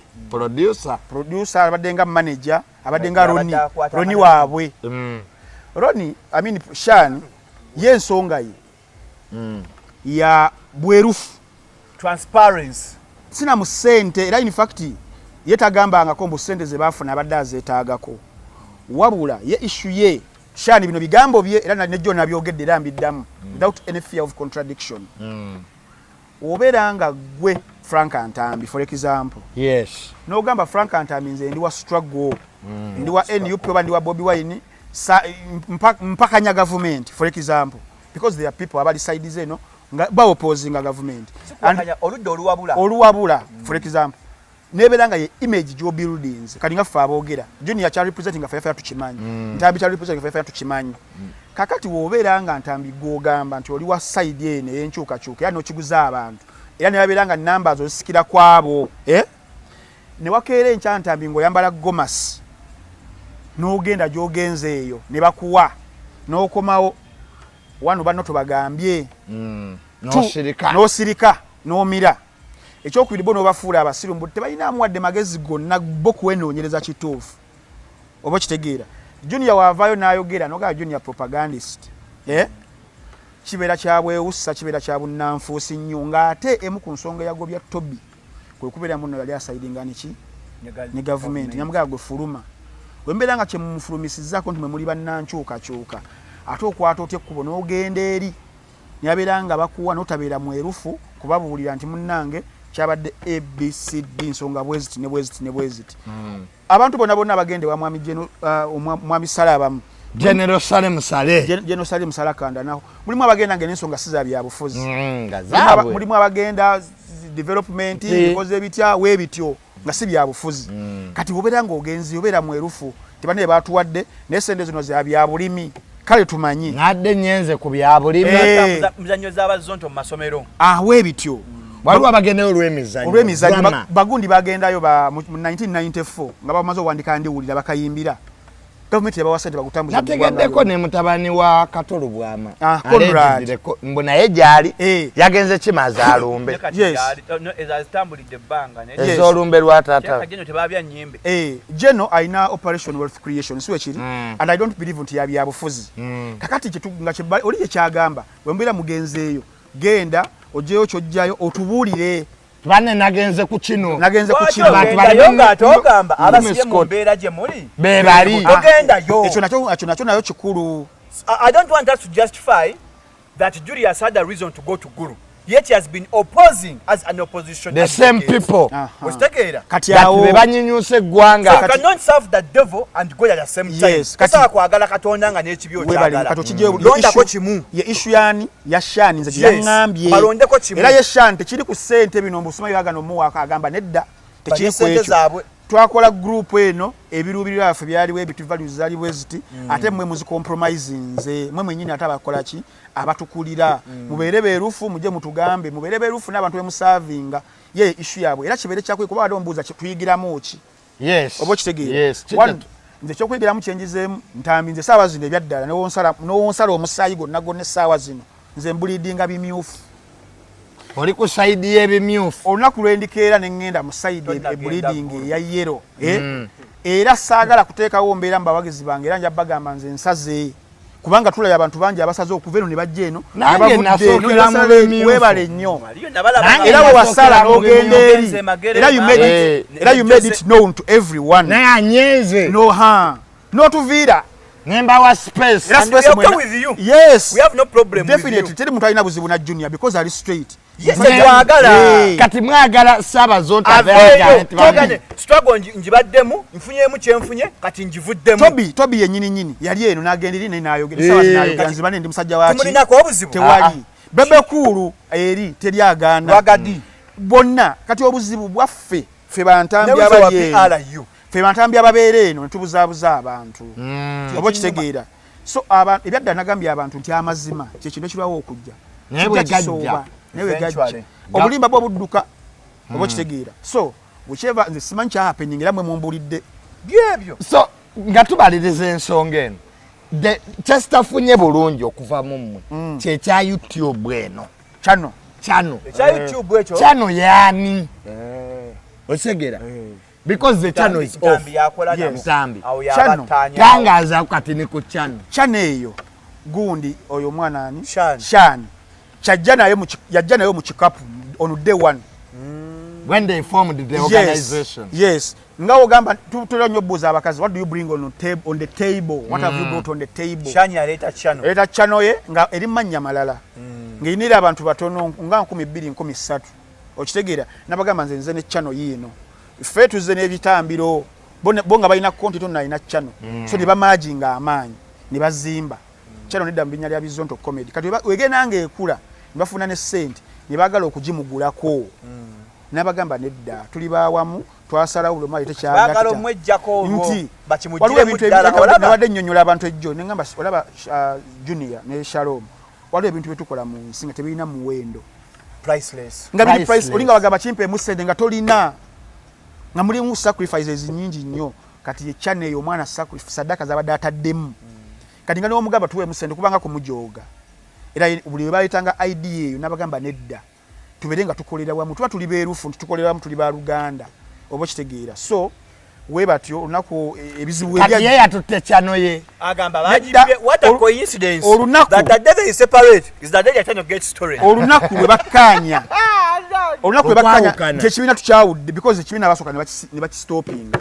Speaker 5: producer abadenga manager abadenga Roni waabwe Roni Shani yensonga ye ya bwerufu
Speaker 1: transparency
Speaker 5: sina mu sente era in fact yetagambanga ko mbu sente ze bafuna abadde azeetaagako wabula ye issue ye Shani bino bigambo bye era ne John abyogedde era mbiddamu without any fear of contradiction oberanga gwe Frank Antambi for example
Speaker 2: yes
Speaker 5: no gamba Frank Antambi nze ndi wa struggle ndi wa NUP oba ndi wa Bobby Wine mpaka nya government for example because there are people abali side zeno ba opposing a government
Speaker 1: and oluwabula
Speaker 5: for example nebera nga ye image jo buildings kali nga fa abogera junior cha representing nga fa tukimanyi ntambi cha representing nga fa tukimanyi kakati wobera nga ntambi gogamba nti oli wa side ene yenchuka chuka yani okiguza abantu era ne babera nga numbers osikira kwabo ne wakere encha ntambi ngo yambala gomas n'ogenda jogenze eyo ne bakuwa n'okomawo wano bano tubagambye n'osirika n'omira ekyokubiri bono bafuula abasiru mbu tebalinamu wadde magezi gonna bo kuwenoonyereza kituufu oba kitegeera junior waavaayo n'ayogera nogaa junior propagandist kibeera kyabwewussa kibeera kya bunnanfuusi nnyo ng'ate emu ku nsonga eyagobya tobi kwe kubeera muno yali asaidinga niki ne gavumenti nyamugaa gwe fuluma wembeera nga kyemumufulumisizzaako nti mwe muli bannankyukakyuka ate okwata otya ekkubo n'ogenda eri neyabeera nga bakuwa n'otabeera mwerufu kubabuulira nti munnange kyabadde ABCD nsonga bweziti ne bweziti ne bweziti abantu bonna bagende wa mwami Salabamu
Speaker 2: General Salem
Speaker 5: Sala kanda naho mulimu abagenda ngene nsonga siza bya bufuzi mulimu abagenda development because ebitya webityo nga si bya bufuzi kati obera ngo ogenzi obera mwerufu tibane batuwadde nesende zino za bya bulimi kale tumanyi
Speaker 2: nadde nyenze ku bya bulimi
Speaker 1: muzanyo z'abazonto mu masomero
Speaker 5: webityo
Speaker 2: waliwo abagenda olw'emizanyo
Speaker 5: bagundi bagendayo mu 1994 nga bamaze owandika ndiwulira bakayimbira gavumenti yabawa sente bagutambuza
Speaker 2: nategeddeko ne mutabani wa Katolo Bwama
Speaker 5: mbona
Speaker 2: ye gyali yagenze kimaze alumbe
Speaker 1: ezazitambulidde ebbanga
Speaker 2: ez'olumbe lwa taata
Speaker 1: tebabya nnyimbe
Speaker 5: Geno ayina operation wealth creation siwe kiri and I don't believe nti yabya bufuzi kakati kitunga oli ekyagamba wembera mugenzeeyo genda ojeyo kyojjayo otubuulire
Speaker 2: bane nagenze ku kino
Speaker 1: atogamba abasiye mu mbeera gye muli
Speaker 2: bebali
Speaker 5: ogendayo ekyo nakyo nayo kikulu.
Speaker 1: I don't want us to justify that Julius had a reason to go to Guru, yet he has been opposing as an opposition.
Speaker 2: The same people
Speaker 5: kati awo
Speaker 2: bebanyinyuse eggwanga.
Speaker 1: So cannot serve the devil and God at the same time.
Speaker 5: Yes,
Speaker 1: kasa kwagala katonda nga n'ekibyo kyagala londako kimu
Speaker 5: ye issue yani ya shani nze yangambye
Speaker 1: balondeko kimu
Speaker 5: era ye shani tekiri ku sente bino mbusuma yagano muwaka agamba nedda tekiri ku ekyo twakola group eno ebirubirira afu byaliwo ebitu values zali bweziti ate mwe muzi compromisinze mwe mwenyini atabakola ki abatukulira mubeere berufu muje mutugambe mubeere berufu n'abantu bemusavinga ye issue yabwe era kibere kyakwe kuba wali ombuuza tuyigiramu ki obo kitegeera nze kyokuyigiramu kyenjizeemu ntambi nze saawa zino ebyaddala nowonsala omusaayi gonna gonna essaawa zino nze mbulidinga bimyufu
Speaker 2: oli ku side y'ebimyufu
Speaker 5: olunaku lwendikeera ne ŋŋenda mu side ebleeding eya yero era saagala kuteekawo mbeera mu bawagizi bange era nja bagamba nze nsaze kubanga tulabye abantu bangi abasaze okuva eno ne bajja eno webale nnyo era we wasala n'ogenda eri era you made it known to everyone
Speaker 2: naye anyenze
Speaker 5: n'otuviira
Speaker 2: Nemba wa space.
Speaker 1: And we are okay with you.
Speaker 5: Yes.
Speaker 1: We have no problem
Speaker 5: definitely.
Speaker 1: with you.
Speaker 5: Tell mutu alina buzibu na junior because ali straight.
Speaker 1: Yes, twagala.
Speaker 2: Kati mwagala SABAZONTO
Speaker 1: togane struggle njibaddemu nfunyemu kyenfunye kati njivuddemu.
Speaker 5: Tobi yenyini yali eno nagendiri ne nayogera sawa nayo nzibane ndi musajja wachi.
Speaker 1: Tumulina ko obuzibu.
Speaker 5: Tewali. Bebe kulu eri teri agana.
Speaker 1: Wagadi.
Speaker 5: Bonna kati obuzibu bwaffe fe bantambi abaye. Fe bantambi ababeere eno netubuzaabuza abantu. Obo kitegeera. So abantu ebyadda nagambye abantu nti amazima kye kintu kirwawo okujja.
Speaker 2: Newe gajja.
Speaker 5: Newe gajja. Obulimba bwo budduka. Obo kitegeera. So whichever the simanyi kya happening era mwe mumbulidde.
Speaker 1: Byebyo.
Speaker 2: So nga tubaliriza ensonga eno. Kyasitafunye bulungi okuva mu mmwe. Kye kya YouTube eno.
Speaker 5: Channel.
Speaker 1: Ekya YouTube ekyo.
Speaker 2: Channel yaani. Osegera. Because the channel is off.
Speaker 5: Yes.
Speaker 2: Channel. Tangaza kati ni ku channel.
Speaker 5: Channel eyo gundi oyo mwana ani?
Speaker 1: Shan.
Speaker 5: Yajja nayo mu kikapu on day one.
Speaker 2: When they formed the organization.
Speaker 5: Yes. Ngawo gamba tulonyo buza abakazi, what do you bring on the table? What have you brought on the table?
Speaker 1: Shani aleta channel.
Speaker 5: Aleta channel ye nga erimanya malala. Ngeinira abantu batono nga 12 13. Okitegeera nabagamba nze ne channel yino. Ffe tuze n'ebitambiro bonga balina konti tonna alina channel. So ne bamajinga amaanyi ne bazimba. Channel nedda mbinya lya Bizonto comedy. Kati wege nange ekula nibafuna ne sente ne bagala okugimugulako. Nabagamba nedda tuli bawamu twasalawo buli omu ayite
Speaker 1: baagala omwejjako olwo
Speaker 5: nti
Speaker 1: bakimugiremu ddala olaba
Speaker 5: nabadde nnyonnyola abantu ejjo ne ngamba olaba Junior ne Shalom waliwo ebintu bye tukola mu nsi nga tebirina muwendo
Speaker 1: priceless
Speaker 5: nga biri price olinga bagamba kimpeemu ssente nga tolina nga mulimu sacrifices nyingi nnyo kati ye channel eyo omwana sadaka zabadde ataddemu kati nga n'omugamba tuweemu ssente kubanga kumujooga era buli we bayitanga idea eyo n'abagamba nedda tubere nga tukolera wamu tuba tuli beerufu tukolera wamu tuli ba Luganda oba kitegeera so we batyo olunaku ebizibu
Speaker 2: kati ye yatutte chano ye
Speaker 1: agamba bajibye what a coincidence
Speaker 5: olunaku
Speaker 1: that the day they separate is the day they turn to get story
Speaker 5: olunaku we bakkaanya olunaku we bakkaanya nti ekibiina tukyawudde because ekibiina basooka ne bakistoping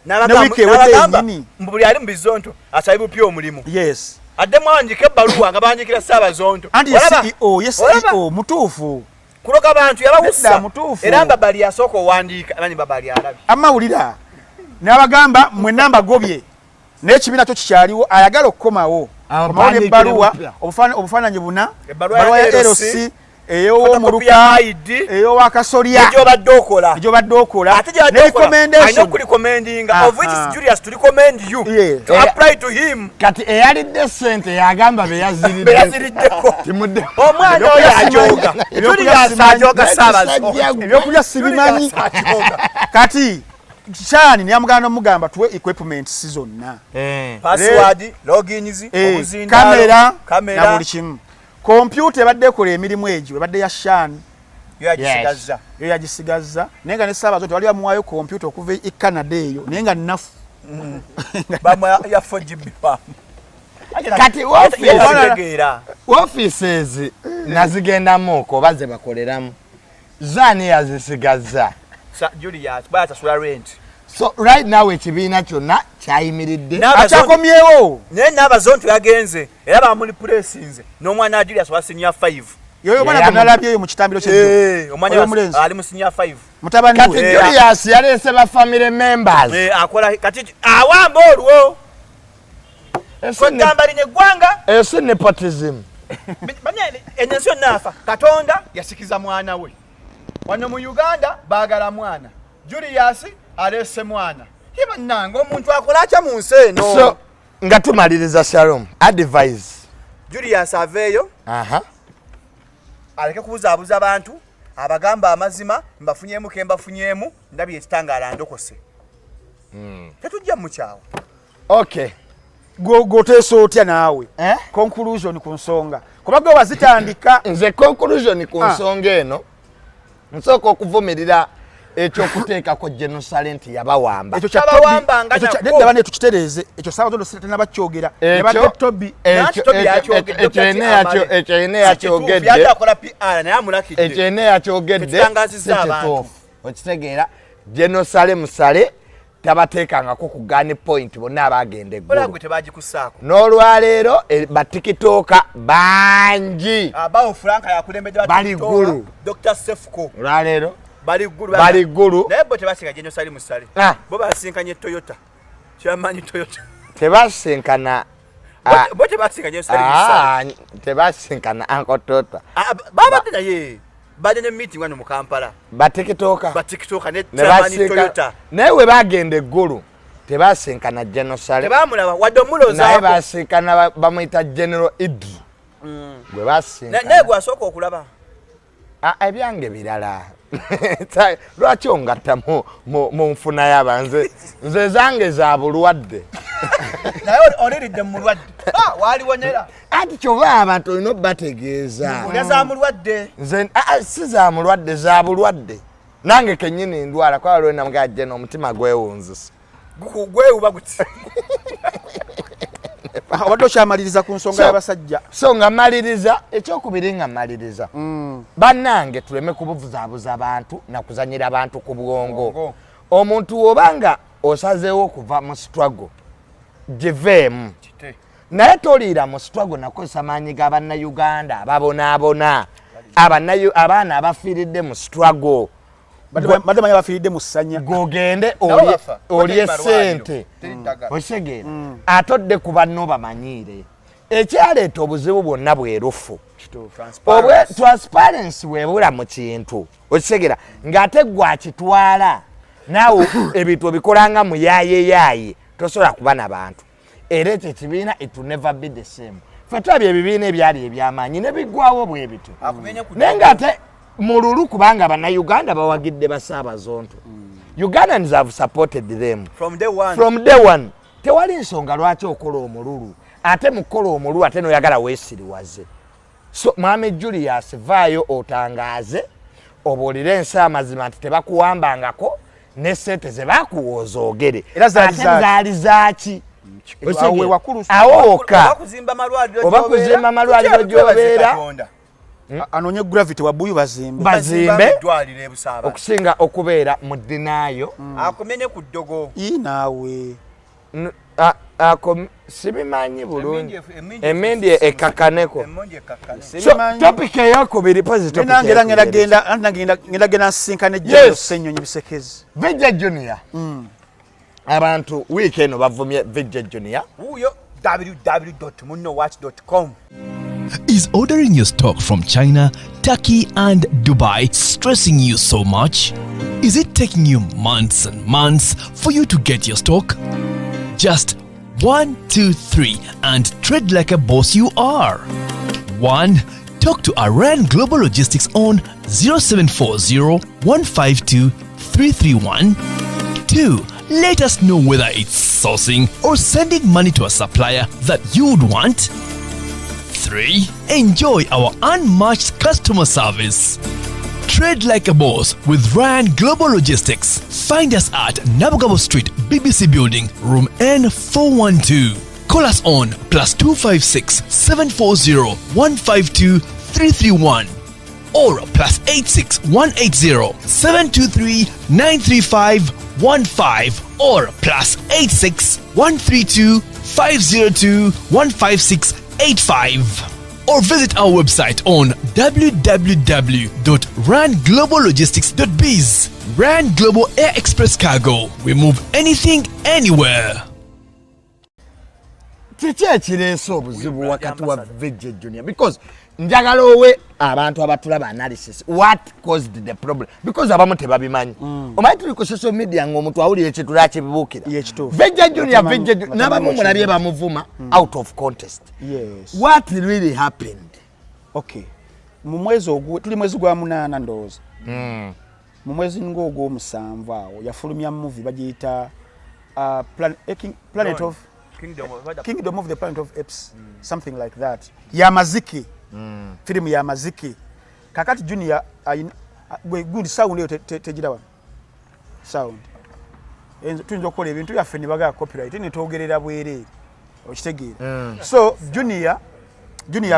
Speaker 1: nabagamba mbuli ali mu bizonto asabe bupya omulimu
Speaker 5: yes
Speaker 1: adde mwanjika ebbaluwa nga banjikira Sabazonto
Speaker 5: andi CEO mutuufu
Speaker 1: kuloka abantu yabawussa
Speaker 5: mutuufu
Speaker 1: era mbabali yasooka owandiika nani mbabali alabi
Speaker 5: amawulira n'abagamba mwe namba gobye n'ekibiina kyo kikyaliwo ayagala okukomawo omawo n'ebbaluwa obufaananyi buna ebbaluwa ya LC ey'owomuluka ey'owakasolya egyobadde okola ne recommendation
Speaker 1: of which is Julius to recommend you to apply to him
Speaker 2: kati eyalidde ssente yagamba
Speaker 1: beyaziriddeko omwana oyo ajoga Julius ajoga Sabazonto
Speaker 5: ebyokulya sibimanyi kati Shani ni amugana n'omugamba tuwe equipment zonna
Speaker 1: password logins
Speaker 5: obuzindalo kamera na buli kimu computer ebadde ekola emirimu egyo ebadde ya Shani yo yagisigaza naye nga ne Sabazonto wali amuwaayo computer okuva e Canada eyo naye nga nnafu
Speaker 1: bama ya 4GB
Speaker 2: kati offices nazigendamu ko baze bakoleramu zani yazisigaza
Speaker 1: Julius bata sura rent
Speaker 2: so right now ekibiina kyonna kyayimiridde
Speaker 5: akyakomyewo
Speaker 1: naye Sabazonto yagenze era bamuli placinze n'omwana Julius wa senior 5
Speaker 5: yoyo bwana nalabyeyo mu kitambiro kye
Speaker 1: omwana ali mu senior 5
Speaker 5: mutabani
Speaker 2: kati Julius yalese ba family members
Speaker 1: akola kati awamba olwo kwegamba line gwanga
Speaker 2: ese nepotism
Speaker 1: banyene enensi nafa Katonda yasikiza mwana we wano mu Uganda baagala mwana Julius alese mwana hiba nango omuntu akola acha mu nsi eno
Speaker 2: so nga tumaliriza Shalom advise
Speaker 1: Julius aveyo aleke kubuzaabuza abantu abagamba amazima mbafunyemu kembafunyemu ndabye ekitangala ndokose tetujja mu kyawo
Speaker 5: okay go teso otya naawe conclusion ku nsonga kubaga wazitandika
Speaker 2: nze conclusion ku nsonga eno nsoko okuvumirira ekyokuteeka ko genocide yabawamba
Speaker 5: ekyo kyabawamba ngana nedda bane tukitereze ekyo Sabazonto sente nabakyogera nebadde Tobi
Speaker 2: ekyene yakyogedde
Speaker 1: yatakola PR naye amulakidde
Speaker 2: ekyene yakyogedde okitegeera genocide musale tabateekangako ku gani point bonna abagenda eggulu
Speaker 1: tebagikusaako
Speaker 2: n'olwaleero batikitooka bangi
Speaker 1: abawo Franka yakulembedde
Speaker 2: bali ggulu
Speaker 1: Dr. Sefco
Speaker 2: olwaleero
Speaker 1: bali
Speaker 2: ggulu
Speaker 1: naye bo tebasinga genocide musale bo basinkanye Toyota kyamanyi Toyota
Speaker 2: tebasinkana
Speaker 1: bo tebasinga genocide musale
Speaker 2: tebasinkana Uncle Tota
Speaker 1: babadde naye badde ne meeting wano mu Kampala
Speaker 2: batikitooka
Speaker 1: ne kyamanyi Toyota
Speaker 2: naye we bagenda eggulu tebasinkana genocide
Speaker 1: tebamulaba wadde omulozaako
Speaker 2: naye basinkana bamuyita General Idri gwe basinkana
Speaker 1: naye gwasooka okulaba
Speaker 2: ebyange birala lwaki ongatta mu nfuna y'abanze nze zange za bulwadde
Speaker 1: naye oliridde mu mulwadde waliwonyera
Speaker 2: anti kyova abantu olina obbategeeza
Speaker 1: za mulwadde
Speaker 2: nze si za mulwadde za bulwadde nange kennyini ndwala kwaba lwe namugajje n'omutima gwewunzisa
Speaker 1: gwewuba guti
Speaker 5: obadde okyamaliriza ku nsonga y'abasajja
Speaker 2: so nga maliriza ekyokubiri nga maliriza bannange tuleme kubuzaabuza abantu nakuzanyira abantu ku bwongo omuntu wobanga osazeewo okuva mu struggle giveemu naye toliira mu struggle nakozesa maanyi g'abannayuganda ababonaabona abaana abafiiridde mu struggle
Speaker 5: badde bafiiridde mu ssanya
Speaker 2: gogende olye ssente osegeera atodde ku banno bamanyiire ekyaleeta obuzibu bwonna bwerufu transparency webula mu kintu okisegeera ng'ate gwakitwala naawe ebintu obikolanga mu yaaye tosobola kuba n'abantu era ekyo ekibiina it will never be the same ffe tulabye ebibiina ebyali ebyamaanyi ne biggwawo bwe bityo naye ng'ate mululu kubanga bannayuganda bawagidde basaabazonto Ugandans have supported them from day one tewali nsonga lwaki okola omululu ate mukola omululu ate noyagala weesiriwaze so mwami Julius vaayo otangaaze obuulire ensi amazima nti tebakuwambangako ne ssente ze bakuwooza ogere
Speaker 5: era
Speaker 2: zaali zaaki
Speaker 1: Oba
Speaker 2: kuzimba amalwaliro gy'obeera
Speaker 5: anonye gravity wabuyu
Speaker 2: bazimbe okusinga okubeera mu dinaayo
Speaker 1: akomene ku ddogo
Speaker 5: naawe
Speaker 2: sibimanyi bulungi emindi ekakaneko topic eyokubiri
Speaker 5: ngenda nsinkane Ssenyonyi Bisekezi
Speaker 2: Vijja Junior abantu wiiki eno bavumye Vijja Junior
Speaker 1: wuyo www.munowatch.com.
Speaker 6: Is ordering your stock from China, Turkey and Dubai stressing you so much? Is it taking you months and months for you to get your stock? Just 1, 2, 3 and trade like a boss you are. 1. Talk to Iran Global Logistics on 0740 152 331. 2. Let us know whether it's sourcing or sending money to a supplier that you would want. 3. Enjoy our unmatched customer service. Trade like a boss with Ryan Global Logistics. Find us at Nabugabo Street, BBC Building, room N412. Call us on +256 740 152 331 or +86 180 723 935 15 or +86 132 502 156 85 or visit our website on www.rangloballogistics.biz. Rand Global Air Express Cargo. We move anything, anywhere.
Speaker 2: Kiki ekireese obuzibu wakati wa Vijja Junior because njagala owe abantu abatulaba analysis what caused the problem because abamu tebabimanyi omanyi tuli ku social media ng'omuntu awulira ekitula akibibuukira Vijja Junior n'abamu mulabye bamuvuma out of context. What really happened?
Speaker 5: Okay, mu mwezi tuli mwezi gwa 8 ndowooza mu mwezi ng'ogw'omusanvu awo yafulumya movie bagiyita Planet of Kingdom of the Planet of Apes, something like that. Yamaziki. Film Yamaziki. Kakati Junior good sound leo tejirawa. Sound. Tuyinza okukola ebintu byaffe ne baga copyright ne twogerera bwere. Okitegeera. So Junior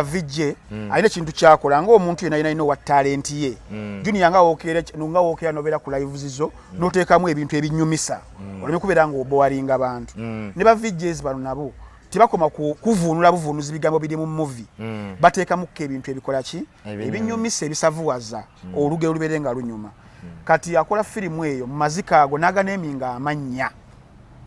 Speaker 5: Vijje alina kintu kyakola ng'omuntu yenna ino wa talent ye. Junior nga wookera nobeera ku live zizo n'oteekamu ebintu ebinyumisa. Oleme kubeera ng'obowaringa abantu. Ne ba Vijjes bano nabo tebakoma kuvuunula buvuunuzi bigambo biri mu movie. Bateekamukko ebintu ebikola ki? Ebinyumisa ebisavuwaza olugero lubeere nga lunyuma. Kati akola firimu eyo mu mazika ago n'aganeeminga amannya.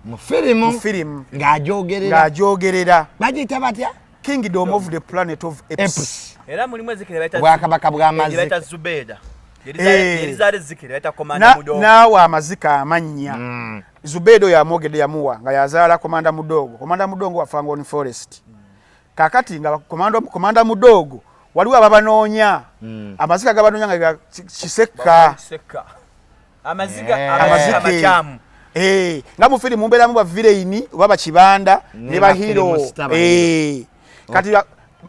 Speaker 2: Mu firimu
Speaker 5: ng'ajoogerera.
Speaker 2: Bagiyita batya?
Speaker 5: Kingdom of the Planet of Apes.
Speaker 1: Era mulimu ezikira baita
Speaker 2: Bwakabaka bw'amazika.
Speaker 1: Baita Zubeda. Yerizaale zikira baita komanda mudogo.
Speaker 5: Naawe amazika amannya. Zubedo yamwogedde yamuwa nga yazaala komanda mudogo. Komanda mudogo wa Fangoni Forest. Kakati nga komanda mudogo waliwo ababanoonya. Amazika gabanoonya nga Kisekka.
Speaker 1: Amazika amakyamu.
Speaker 5: Nga mu firimu mbeeramu ba villain oba bakibanda ne ba hero. Kati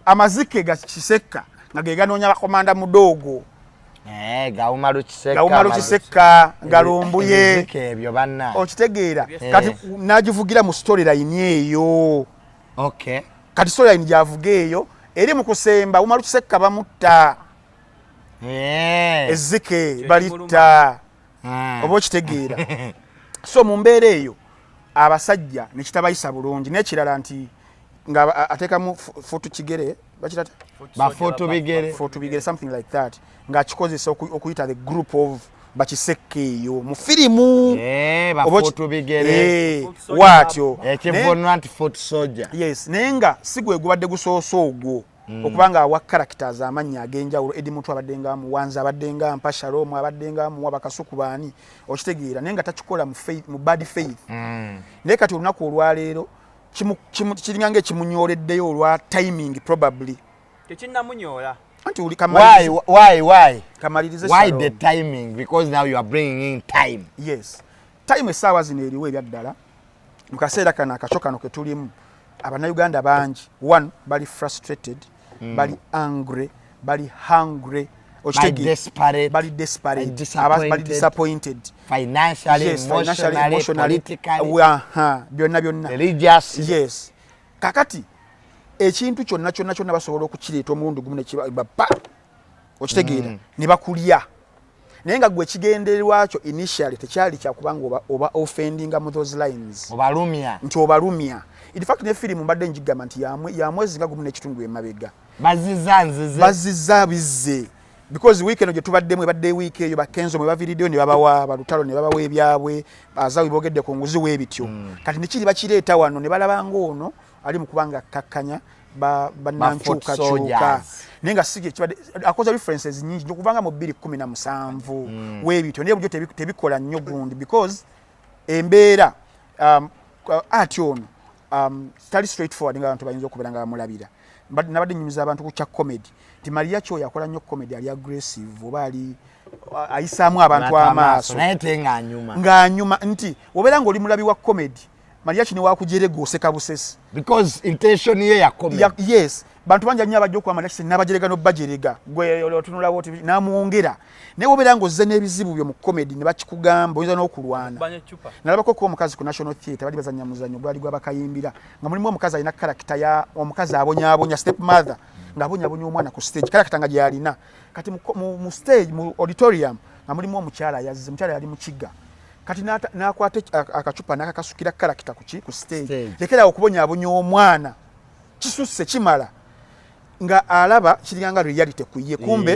Speaker 5: amazike ga Kisekka nga ge ganoonya bakomanda mudogo.
Speaker 2: Gaumaru
Speaker 5: Kisekka galumbuye.
Speaker 2: Ebizike ebyo banna.
Speaker 5: Okitegeera. Kati nagivugira mu storyline eyo.
Speaker 2: Okay.
Speaker 5: Kati storyline gyavuga eyo eri mu kusemba Umaru Kisekka bamutta. Ezike balitta. Oba okitegeera. So mu mbeera eyo abasajja ne kitabayisa bulungi n'ekirala nti nga atekamu foto kigere bakirata
Speaker 2: foto bigere
Speaker 5: something like that nga akikozesa okuyita the group of Bakisekka eyo mu firimu
Speaker 2: foto bigere
Speaker 5: watyo
Speaker 2: ekivunwa nti foto soldier
Speaker 5: yes nenga sigwe gubadde gusooso ogwo okubanga awa characters amanya agenjawulo edi muntu abadenga muwanza abadenga mpashalomu abadenga mu abakasuku bani okitegeera nenga takikola mu faith mu bad faith ne kati olunaku olwaleero kiringange kimunyoleddeyo olwa timing probably
Speaker 1: tekinnamunyola
Speaker 5: anti uli
Speaker 2: why
Speaker 5: kamalirize
Speaker 2: why the timing because now you are bringing in time
Speaker 5: yes time esaawa zino eriwo ebyaddala mu kaseera kana akachokano ke tulimu Abannayuganda bangi one bali frustrated bali angry bali hungry bali desperate bali disappointed
Speaker 2: financially emotionally politically
Speaker 5: byonna
Speaker 2: religious
Speaker 5: yes kakati ekintu kyonna basobola okukireeta omulundi gumu nekibaba okitegeera ne bakulya naye nga gwe kigendererwakyo initially tekyali kyakubanga oba offendinga mu those lines obalumya in fact ne film mbadde njigamba nti ya mwezi nga gumu n'ekitundu emabega bazizza bizze because weekend gye tubaddemu ebadde week eyo bakenzo mwe bavirideo ne babawa balutalo ne babawa ebyabwe azawi bogedde ku nguzi w'ebityo kati nekiri bakireeta wano ne balabanga ono ali mu kubanga kakkanya bannankyuka nenga sige kibadde akoza references nyingi okuvanga mu 2017 w'ebityo naye bujjo tebikola nnyo gundi because embeera ati ono study straightforward nga abantu bayinza okubeera nga bamulabira nabadde nyumiza abantu ku kya comedy ti Maria Cho yakola nnyo comedy ali aggressive oba ali ayisaamu abantu amaaso
Speaker 2: naye tenga
Speaker 5: ng'anyuma nti obeera ng'oli mulabi wa comedy Maria Cho ne wakujerega oseka busesi
Speaker 2: because intention ye ya comedy
Speaker 5: yes bantu banja nnyo abajja okuwa Maria Cho n'abajerega n'obajerega gwe otunula woti n'amuwongera naye obeera ng'ozze n'ebizibu byo mu comedy ne bakikugamba oyinza n'okulwana nalabako ko omukazi ku National Theatre bali bazanya muzanyo gwali gwabakayimbira nga mulimu omukazi alina character ya omukazi abonyabonya step mother ng'abonyabonya omwana ku stage character nga gyalina kati mu stage mu auditorium nga mulimu omukyala yali mu kiga kati n'akwata akacupa n'akakasukira character ku stage lekera okubonyabonya omwana kisusse kimala nga alaba kiringanga reality kuye kumbe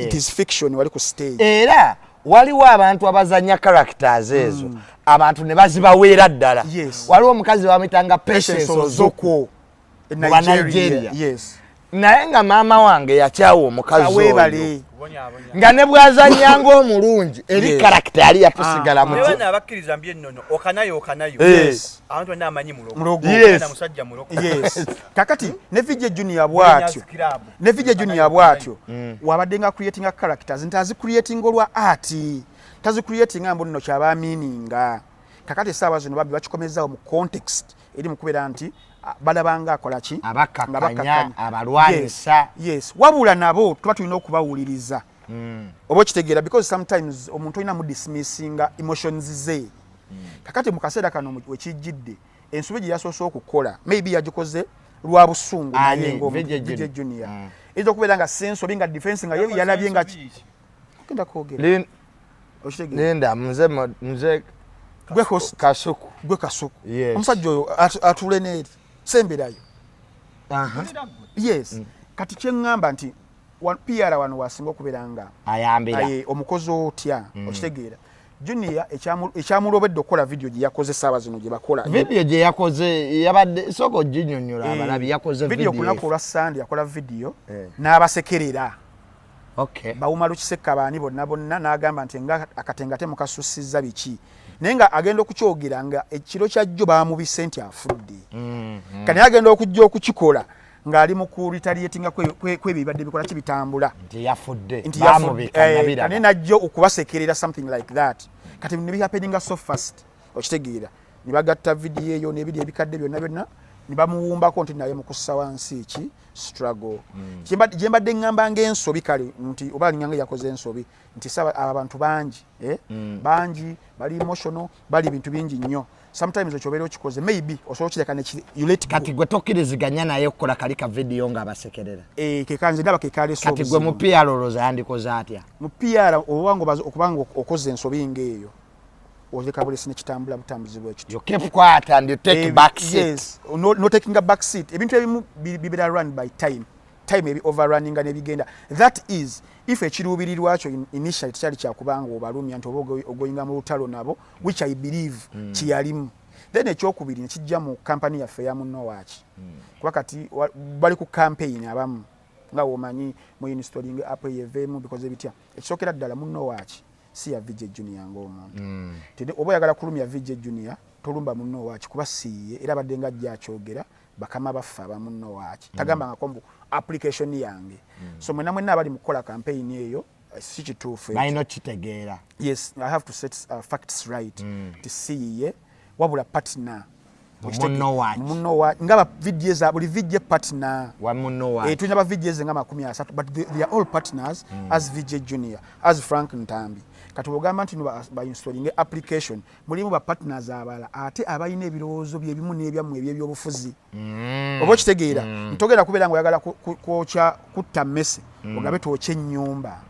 Speaker 5: it is fiction wali ku stage
Speaker 2: era waliwo abantu abazanya characters ezo abantu ne bazibaweera ddala waliwo omukazi wamitanga Patience Ozoko
Speaker 5: mu Nigeria
Speaker 2: yes naye nga maama wange yakyawa omukazi oyo nga ne bwazanyanga omulungi eri character yali yakusigala mu
Speaker 1: bana abakkiriza mbye nnono okanayo abantu n'amanyi mulogo na musajja mulogo
Speaker 5: yes kakati ne Vijay Junior bwatyo wabaddenga creating characters ntazi creating olwa art tazi creating ambo nno kyaba meaninga kakati saawa zino babbi bakikomezaawo mu context eri mu kubeera nti balabanga akolaki
Speaker 2: abakakanya abalwanisa
Speaker 5: yes wabula nabo tuba tulina okubawuliriza oba kitegeera because sometimes omuntu olina mu dismissinga emotions ze kakati mu kaseera kano wekijjidde ensobi gye yasoose okukola maybe yagikoze lwa busungu naye Vijay Junior eza okubeera nga sensobi nga defense nga yalabye nga okenda kwogera
Speaker 2: linda mze kasuku
Speaker 5: omusajja oyo atule neeri semberayo yes kati kyeŋŋamba nti PR wano wasinga okubeera nga
Speaker 2: ayambira
Speaker 5: omukozi otya okitegeera Junior ekyamulobedde okukola video gye yakoze saawa zino gye bakola
Speaker 2: video gye yakoze yabadde soko ginyonyola abalabi yakoze
Speaker 5: video kunaku olwa Sunday yakola video n'abasekerera bawuma lukiseka baani bonna n'agamba nti nga akatengate mukasussizza biki naye nga agenda okukyogera nga ekiro kyajjo baamubise nti afudde kani agenda okujja okukikola ng'ali mu kuritaliatinga kwebibadde bikola kibitambula
Speaker 2: nti yafudde
Speaker 5: kani najjo okubasekerera something like that kati ne bihappeninga so fast okitegeera ne bagatta vidiyo eyo n'ebiri ebikadde byonna ne bamuwumbako nti naye mu kussa wansi eki struggle gye mbadde ŋŋamba ng'ensobi kale nti oba alinganga yakoze ensobi nti abantu bangi bangi bali emotional bali bintu bingi nnyo sometimes ekyobeera okikoze maybe osobola okireka
Speaker 2: kati gwe tokkiriziganya naye okukola kali ka video ng'abasekerera
Speaker 5: kekanze ndaba kekaleso
Speaker 2: kati gwe mu PR olowooza yandikoze atya
Speaker 5: mu PR okubanga okoze ensobi ng'eyo oleka buli sine kitambula butambuzi bwekityo
Speaker 2: you keep quiet and you take back seat
Speaker 5: yes no taking a back seat ebintu ebimu bibera run by time ebi overrunning and ebigenda that is if ekiruubirirwa kyo initially kyali kyakubanga obalumya nti oba ogoyinga mu lutalo nabo which I believe kiyalimu then ekyokubiri nekijja mu kampani yaffe ya munnowaki kuba kati bali ku campaign abamu nga womanyi mu installing app yeveemu because ebitya ekisookera ddala munnowaki si ya VJ Junior ng'omuntu tede oba oyagala kulumya VJ Junior tolumba munnowaki kuba siye era badde nga ajja akyogera bakama baffe aba munnowaki tagamba nga kombu application yange so mwenna abali mu kukola campaign eyo si kituufu
Speaker 2: balina kitegeera.
Speaker 5: Yes, I have to set facts right to see wabula partner
Speaker 2: munnowaki
Speaker 5: nga ba videos buli video partner
Speaker 2: wa munnowaki
Speaker 5: tulina ba videos nga 30 but they are all partners as VJ Junior as Frank Ntambi kati ogamba nti ba installing application mulimu ba partners abala ate abayina ebirowoozo byebimu n'ebyammwe eby'obufuzi oba kitegeera ntogera kubeera nga oyagala kwokya kutta mmese ogabe twokye ennyumba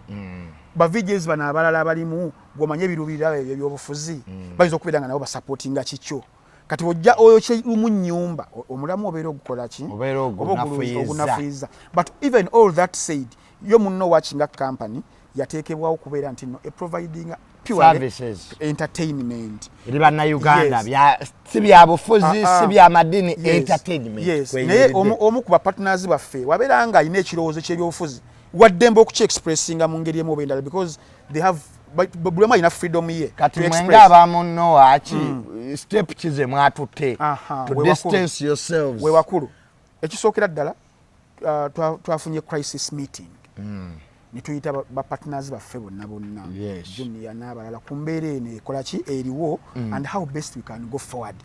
Speaker 5: ba videos bana abalala abalimu gwomanye ebirubirira eby'obufuzi bayinza okubeera nga nabo basupportinga kikyo kati ojja oyokye mu nnyumba omulamu obeera ogukola ki ogunafuyiza but even all that said yo munno watching company yateekebwawo kubeera nti no providing pure
Speaker 2: services
Speaker 5: entertainment
Speaker 2: eri bannayuganda si bya bufuzi si bya madini entertainment
Speaker 5: naye omu ku ba partners baffe wabeera nga alina ekirowoozo ky'ebyobufuzi waddembe okuki-expressinga mu ngeri emu oba endala because they have bulema ina freedom ye
Speaker 2: kati mwenga abamunnowaki step kize mwatutte to distance yourselves
Speaker 5: we wakulu ekisookera ddala twafunye crisis meeting nituyita ba partners baffe bonna Junior n'abalala ku mbeera eno ekola ki eriwo and how best we can go forward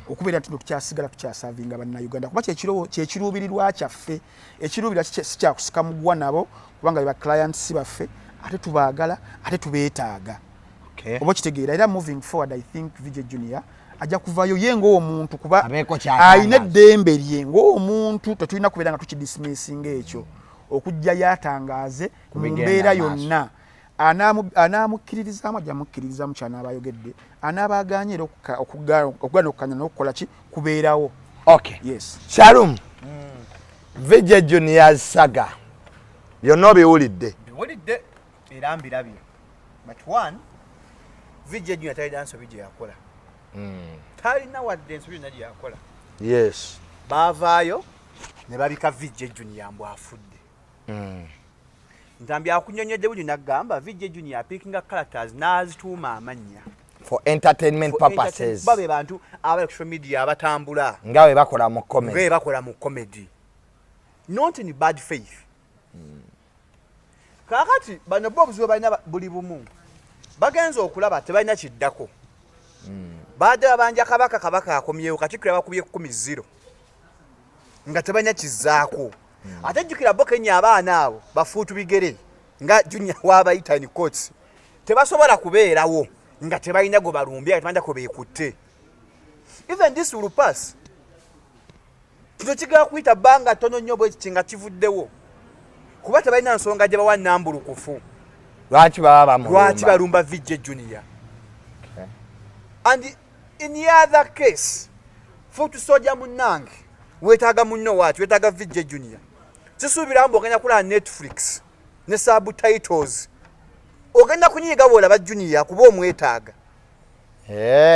Speaker 5: okubeera nti tukyasigala tukyasavinga bannayuganda kuba kyekiruubirirwa kyaffe ekiruubirira si kyakusika mugwa nabo kubanga ba clients baffe ate tubaagala ate tubeetaaga oba kitegeera era moving forward I think VJ Junior ajja kuvayo ye ng'omuntu kuba ayina eddembe lye ng'omuntu tetulina kubeera nga tukidismissinga ekyo okujja yatangaaze mu mbeera yonna anamukkiririzaamu ajja mukkiririzaamu kyanaaba ayogedde anaabaganye era okugaana okukanya n'okukola ki kubeerawo yes
Speaker 2: Shalom VJ Junior saga byonna obiwulidde
Speaker 1: era mbirabye but one VJ Junior talina nsobi gye yakola talina wadde ensobi yonna gye yakola
Speaker 2: yes
Speaker 1: baavaayo ne babika VJ Junior mbu afudde Ntambi akunyonyedde buli nagamba VJ Junior apickinga characters n'azituuma amannya
Speaker 2: for entertainment purposes
Speaker 1: babe bantu abali ku social media abatambula
Speaker 2: nga we bakola mu comedy
Speaker 1: not in bad faith kakati bano bobuzibu balina buli bumu bagenza okulaba tebalina kiddako baadde babanja kabaka akomyewo Katikkiro bakubye 10-0 nga tebalina kizaako ate jjukira bo Kenya abaana abo bafuutu bigere nga Junior wabayita ni coach tebasobola kubeerawo nga tebalina go balumbya tebanja ko beekutte even this will pass kino kigaa kuyita banga tono nnyo bwe kinga kivuddewo kuba tebalina nsonga gye bawa Nambulukufu
Speaker 2: lwaki
Speaker 1: balumba VJ Junior and in the other case futu soja munnange wetaaga munno wati wetaaga VJ Junior kisuubira mbu ogenda kulaba Netflix ne subtitles ogenda kunyiga bwolaba Junior kuba omwetaaga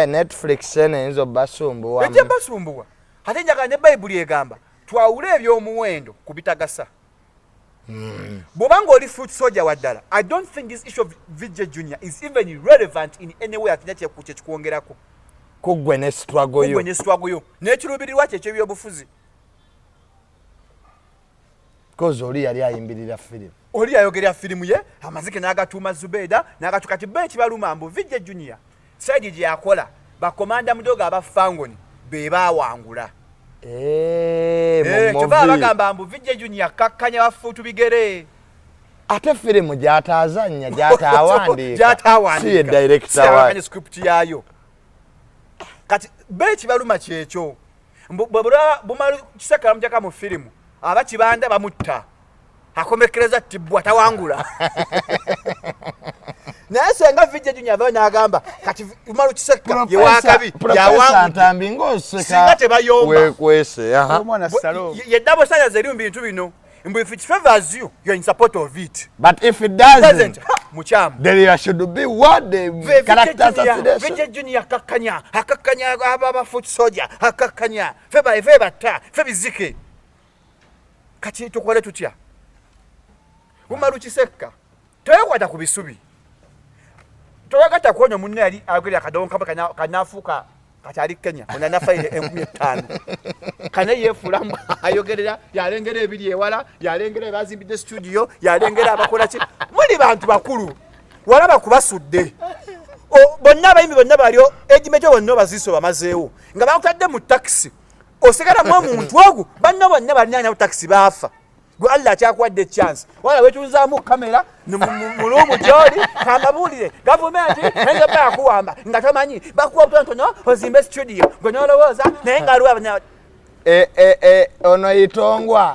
Speaker 2: Netflix enzo basumbuwa
Speaker 1: ejja basumbuwa ate njagala ne Bayibuli egamba twawule eby'omuwendo ku bitagasa bw'obanga oli foot soldier waddala I don't think this issue of VJ Junior is even relevant in any way atina kyekukwongerako
Speaker 2: kugwe ne struggle yo n'ekiruubirirwa kye eky'ebyobufuzi because oli yali ayimbirira firimu
Speaker 1: oli ayogerera firimu ye amazike n'agatuuma Zubeda n'agatuka kati be kibaluma mbu VJ Junior side gye yakola bakomanda mudogo abafangoni be baawangula kyova bagamba mbu VJ Junior kakkanya bafuutu bigere
Speaker 2: ate firimu gyataazannya gyataawandiika si ye director
Speaker 1: wa script yayo kati be kibaluma kyekyo bumala kisekalamu kyaka mu firimu aba kibanda bamutta akomekereza tibwa tawangula naye senga VJ Junior avayo n'agamba kati bumala kiseka ye wakabi
Speaker 2: Ntambi ng'oseka wekwese
Speaker 1: yeddabo sanya zeri mu bintu bino mbu if it favors you you're in support of it
Speaker 2: but if it doesn't
Speaker 1: muchamu.
Speaker 2: There should be what the character assassination.
Speaker 1: Vijay Junior akakanya aba foot soldier akakanya feba ta febizike. Kati tukole tutya. Umaruchiseka. Toyakwata kubisubi. Toyagata kuonya munne yali agiri akadonka kanafuka katali Kenya ona nafaile 1500 kana yefulamba ayogerera yalengera ebiri ewala yalengera bazimbide studio yalengera abakola ki muli bantu bakulu walaba kubasudde bonna bayimbi bonna balyo ejimejo bonna baziso bamazeewo nga bakutadde mu taxi osigala mu omuntu ogu banno bonna balina taxi bafa gwe Allah akyakuwadde chance wala wetunzaamu kamera mulumu gyoli kambabulire gavumenti enza bakuwamba nga tomanyi bakuwa butontono ozimbe studio gwe nolowooza naye nga aliwo abanya
Speaker 2: ono itongwa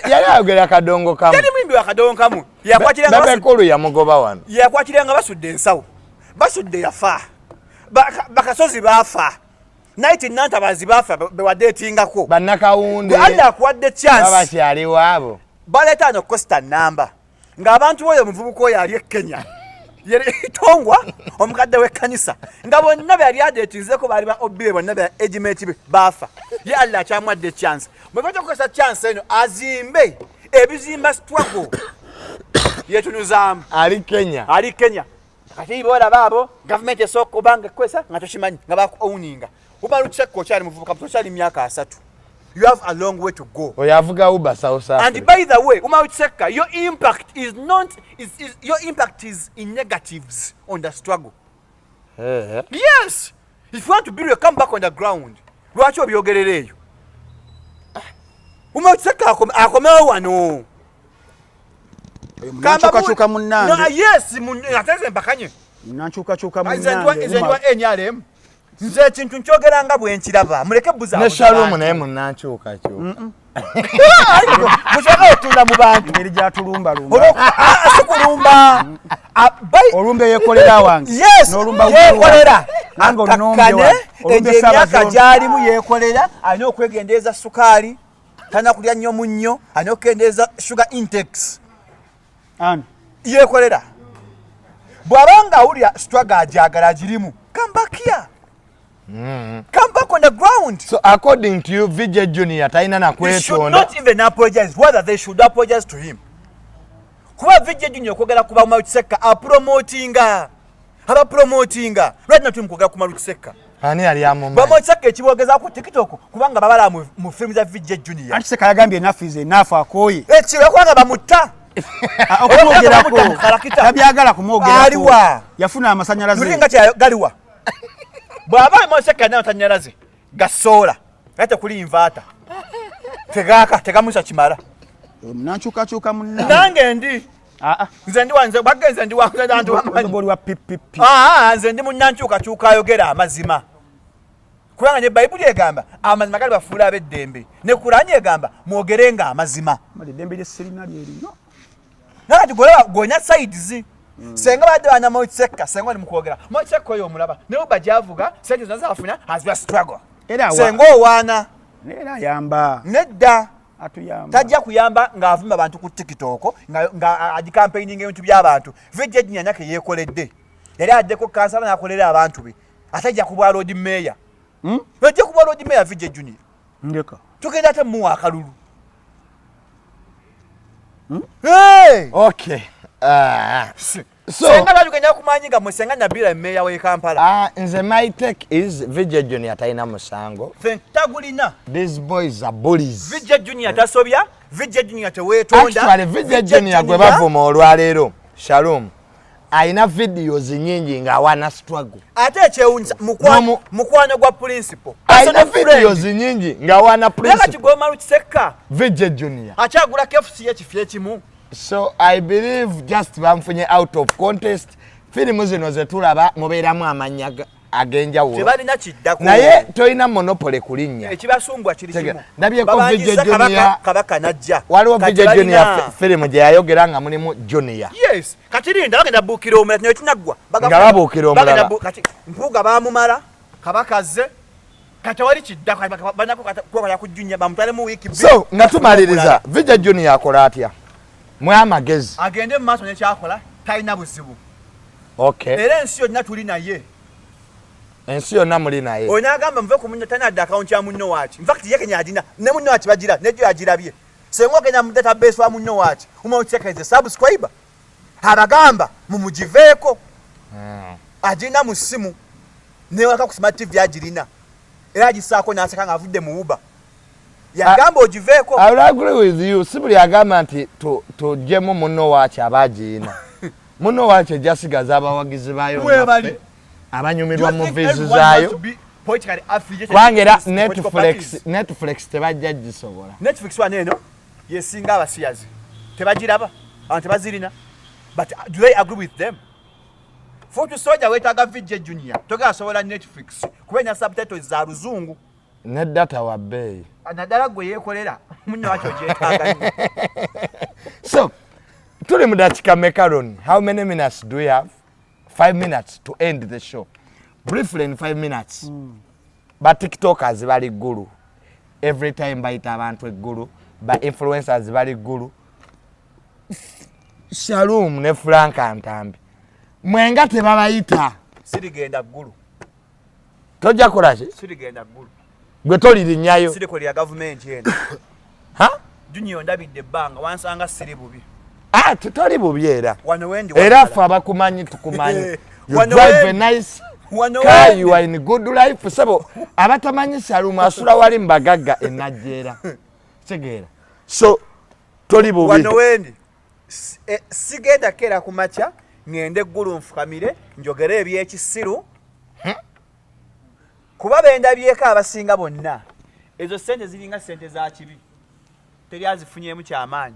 Speaker 2: yali ayogera akadongo kamu
Speaker 1: yali muyimbi wakadongo kamu
Speaker 2: babekulu yamugoba wano
Speaker 1: yakwatirenga basudde ensawo basudde yafa bakasozi bafa Night Nantabazi bafa bewadetingako
Speaker 2: bannakawunde
Speaker 1: Allah akuwadde chance
Speaker 2: babakyali waabo
Speaker 1: baleta no costa number nga abantu oyo muvubuko oyo ali Kenya yeri itongwa omukadde w'ekkanisa nga bonna bali adetinzeko bali ba obire bonna ba ejimeti bafa ye Allah kyamwadde chance mwebato kosa chance eno azimbe ebizimba struggle yetunuzamu
Speaker 2: ali Kenya
Speaker 1: kati bola babo government esoko bange kwesa nga toshimanyi nga bakuowninga ubarucheko cyane muvubuka mtoshali myaka 3 you have a long way to go
Speaker 2: oyavuga uba South Africa
Speaker 1: and by the way umarucheka your impact is not your impact is in negatives on the struggle yes if you want to build a comeback on the ground lwacho byogerereyo umarucheka akomewo wano
Speaker 5: Mnachuka munange.
Speaker 1: No, yes, ateze mpakanye.
Speaker 5: Mnachuka munange.
Speaker 1: Nzenjwa NRM. Nze kintu nchogeranga bwenkiraba. Muleke buza.
Speaker 2: Ne Shalom naye munnachuka cyo.
Speaker 1: Mushaka otunda mu bantu.
Speaker 5: Ngeri gyatulumba.
Speaker 1: Asikulumba.
Speaker 5: Olumbe yekolera wange.
Speaker 1: Yes.
Speaker 5: N'olumba
Speaker 1: yekolera.
Speaker 5: Nango nombe wange.
Speaker 1: Olumbe myaka gyalimu yekolera. Alina okwegendeeza sukali. Tana kulya nnyo munnyo. Alina okwegendeeza sugar intakes.
Speaker 5: An
Speaker 1: yekolera bwabanga ulya struggle ajagala jirimu come back here come back on the ground.
Speaker 2: So according to you Vijay Junior taina na kwetonda
Speaker 1: should not even apologize whether they should apologize to him kuba Vijay Junior kwogera kuba Malutseka promotinga right now tumkwogera ku Malutseka
Speaker 2: ani ali amu
Speaker 1: Malutseka ekibogeza ku TikTok kubanga babala mu film za Vijay Junior
Speaker 5: Malutseka yagambye enough is enough akoye
Speaker 1: ekiro kwanga bamutta
Speaker 5: okumwogerako tabyagala kumwogerako
Speaker 1: aliwa
Speaker 5: yafuna amasanyalaze
Speaker 1: nulinga kya galiwa bwaba Malutseka nayo tanyalaze gasola ate kuli inverter tegamusa kimala
Speaker 5: mnachuka munna
Speaker 1: nange ndi nze ndi wanze bagenze ndi wanze ndantu
Speaker 5: boli wa pipipi
Speaker 1: nze ndi munnanchuka ayogera amazima kubanga ne Bayibuli egamba amazima gali bafuula abeddembe ne Kurani egamba mwogerenga amazima
Speaker 5: eddembe ly'esserina lyerino
Speaker 1: nakati gonya sides senga badde bana Malutseka senga ni mukwogera Malutseka oyo omulaba ne uba javuga sente zafuna azwa struggle senga owaana
Speaker 5: era yamba
Speaker 1: nedda
Speaker 5: atuyamba
Speaker 1: tajja kuyamba ng'avuma abantu ku TikTok nga adi campaigning ebintu by'abantu Vijay Junior nyake yekoledde yali addeko kansala n'akolera abantu be atajja kubwa road mayor bajja kubwa road mayor Vijay Junior
Speaker 5: ndeka
Speaker 1: tugenda ate muwa akalulu hey
Speaker 2: okay
Speaker 1: so senga tugenda kumanyiga musenga Nabila mayor we Kampala
Speaker 2: nze my take is Vijay Junior taina musango
Speaker 1: tagulina
Speaker 2: these boys are bullies
Speaker 1: Vijay Junior tasobya Vijay Junior tewetonda
Speaker 2: actually Vijay Junior gwe bavuma olwaleero Shalom aina videos nyingi nga wana struggle
Speaker 1: ate ekyewunza mukwano gwa principal
Speaker 2: aina videos nyingi nga wana principal
Speaker 1: nakati gwe Malutseka
Speaker 2: Vijay Junior
Speaker 1: akyagula KFC ekifye kimu.
Speaker 2: So I believe just bamfunye out of contest filimu zino zetulaba mubeeramu amanya agenjawulo
Speaker 1: tebalina kiddako
Speaker 2: naye toyina monopoly kulinnya
Speaker 1: ekibasumbwa kiri kimu
Speaker 2: ndabyeko Vijay Junior
Speaker 1: kabaka najja
Speaker 2: waliwo Vijay Junior filimu gye yayogera nga mulimu Junior
Speaker 1: yes kati linda bagenda buukira omulala nayo kinaggwa
Speaker 2: nga babuukira omulala
Speaker 1: kati mpuuga baamumala kabaka zze kati wali kiddako banako kwakala ku Junior bamutwale mu wiiki
Speaker 2: so nga tumaliriza Vijay Junior akola atya mwe amagezi
Speaker 1: agende mu maaso n'ekyakola talina buzibu.
Speaker 2: Okay.
Speaker 1: Era ensi yonna tuli naye.
Speaker 2: Ensi yonna muli naye.
Speaker 1: Onagamba muve ku munno tanadde akawunti ya munno waaki. In fact ye Kenya adina ne munno waaki bagira nejjo yagirabye. Senga ogenda mu database wa munno waaki umautekeze subscriber. Abagamba mumugiveeko. Agina mu simu ne waka ku smart TV agirina. Era agisaako n'aseka ng'avudde mu Uber. Yagamba ogiveeko.
Speaker 2: I will agree with you. Sibuli agamba nti tujjemu munno waaki abagiina. Munno waaki ejasigaza abawagizi baayo.
Speaker 1: Mwebali.
Speaker 2: Abanyumirwa mu vizu zaayo. Kubanga era Netflix tebajja gisobola.
Speaker 1: Netflix wane eno yesinga abasiyazi. Tebagiraba. Abantu tebazirina. But do they agree with them? Foto soja wetaga VJ Junior. Toga asobola Netflix. Kubenya subtitles za Luzungu.
Speaker 2: Ne data wa bay.
Speaker 1: Anadala gwe yekolera. Munno wacho jetaga.
Speaker 2: So, tuli mu dakika mekaron. How many minutes do we have? 5 minutes to end the show. Briefly in 5 minutes. But TikTokers bali guru. Every time baita abantu eguru. But influencers bali guru. Shalom ne Franka Ntambi. Mwenga tebabayita.
Speaker 1: Sirigenda guru.
Speaker 2: Tojja kolaje?
Speaker 1: Sirigenda guru.
Speaker 2: Gwe toliri nnyayo.
Speaker 1: Sirikoli ya government yenda.
Speaker 2: Ha?
Speaker 1: Junior ndabidde banga wansanga siri bubi.
Speaker 2: Ah, tutali bubi era.
Speaker 1: Wano wendi
Speaker 2: Era ffe abakumanyi tukumanyi. You drive a nice car, you are in good life. Sabo, abatamanyi Shalom asula wali mbagagga enajjera. Tegeera. So, toli bubi.
Speaker 1: Wano wendi. Sigenda kera kumacha ngende gulu nfukamire njogere ebyekisiru. Kuba benda byeka abasinga bonna. Ezo sente ziringa sente za kibi. Teri azifunyemu kyamaanyi.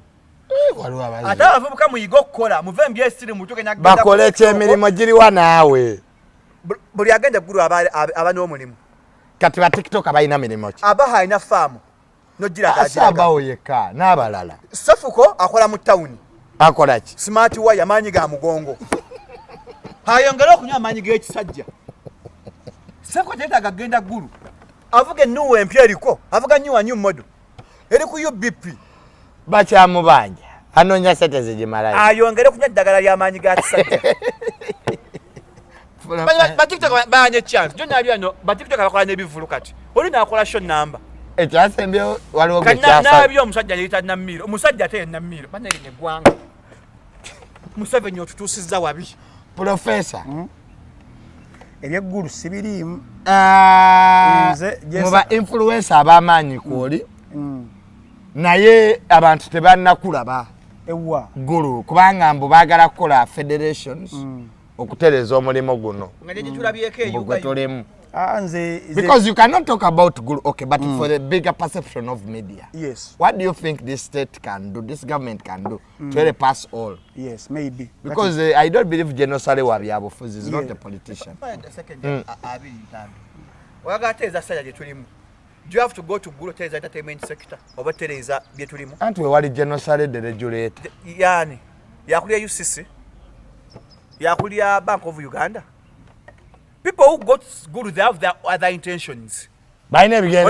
Speaker 2: Waliwo abazi.
Speaker 1: Ate abavubuka muyiga okukola muve mbyesiri mutuke nyagenda.
Speaker 2: Bakole ekyemirimu giriwa naawe.
Speaker 1: Buli agenda gulu aba n'omulimu.
Speaker 2: Kati ba TikTok abalina mirimu ki?
Speaker 1: Abaha alina faamu. Nogira
Speaker 2: asabawo yekka n'abalala.
Speaker 1: Safuko akola mu tawuni.
Speaker 2: Akola ki?
Speaker 1: Smart wire amaanyi ga mugongo. Hayongera okunywa amaanyi g'ekisajja. Safuko teetaaga genda gulu. Avuga ennuwa empya eriko. Avuga new model. Eri ku UBP.
Speaker 2: Bakyamubanja. Anoonya sente zigimalayo.
Speaker 1: Ayongere kunywa eddagala ly'amaanyi ga kisajja. Ba TikTok baanye chance. Jonna ali ano ba TikTok abakola n'ebivulu kati. Oli naakola show number.
Speaker 2: Ekyasembyewo waliwo
Speaker 1: gekyasa. Kannaabyo omusajja yita Namiro. Omusajja ate Namiro. Bannange eggwanga. Museveni otutuusizza wabi.
Speaker 2: Professor.
Speaker 5: Ebyeggulu sibiriimu.
Speaker 2: Muba influencer ab'amaanyi kwoli. Naye abantu tebannakulaba.
Speaker 5: Ewa.
Speaker 2: Gulu kubanga mbu baagala kukola federations okutereeza omulimu guno. Because you cannot talk about Gulu, okay, but for the bigger perception of media.
Speaker 5: Yes.
Speaker 2: What do you think this state can do, this government can do to help us all?
Speaker 5: Yes, maybe.
Speaker 2: Because I don't believe General Wabiabofuzi is not a politician.
Speaker 1: Do you have to go to Gulu Tereza entertainment sector or Tereza Bietulimu?
Speaker 2: And we want General the regulator.
Speaker 1: Yani, Yakulia UCC, Yakulia Bank of Uganda. People who go to Gulu, they have their other intentions.
Speaker 2: By name again,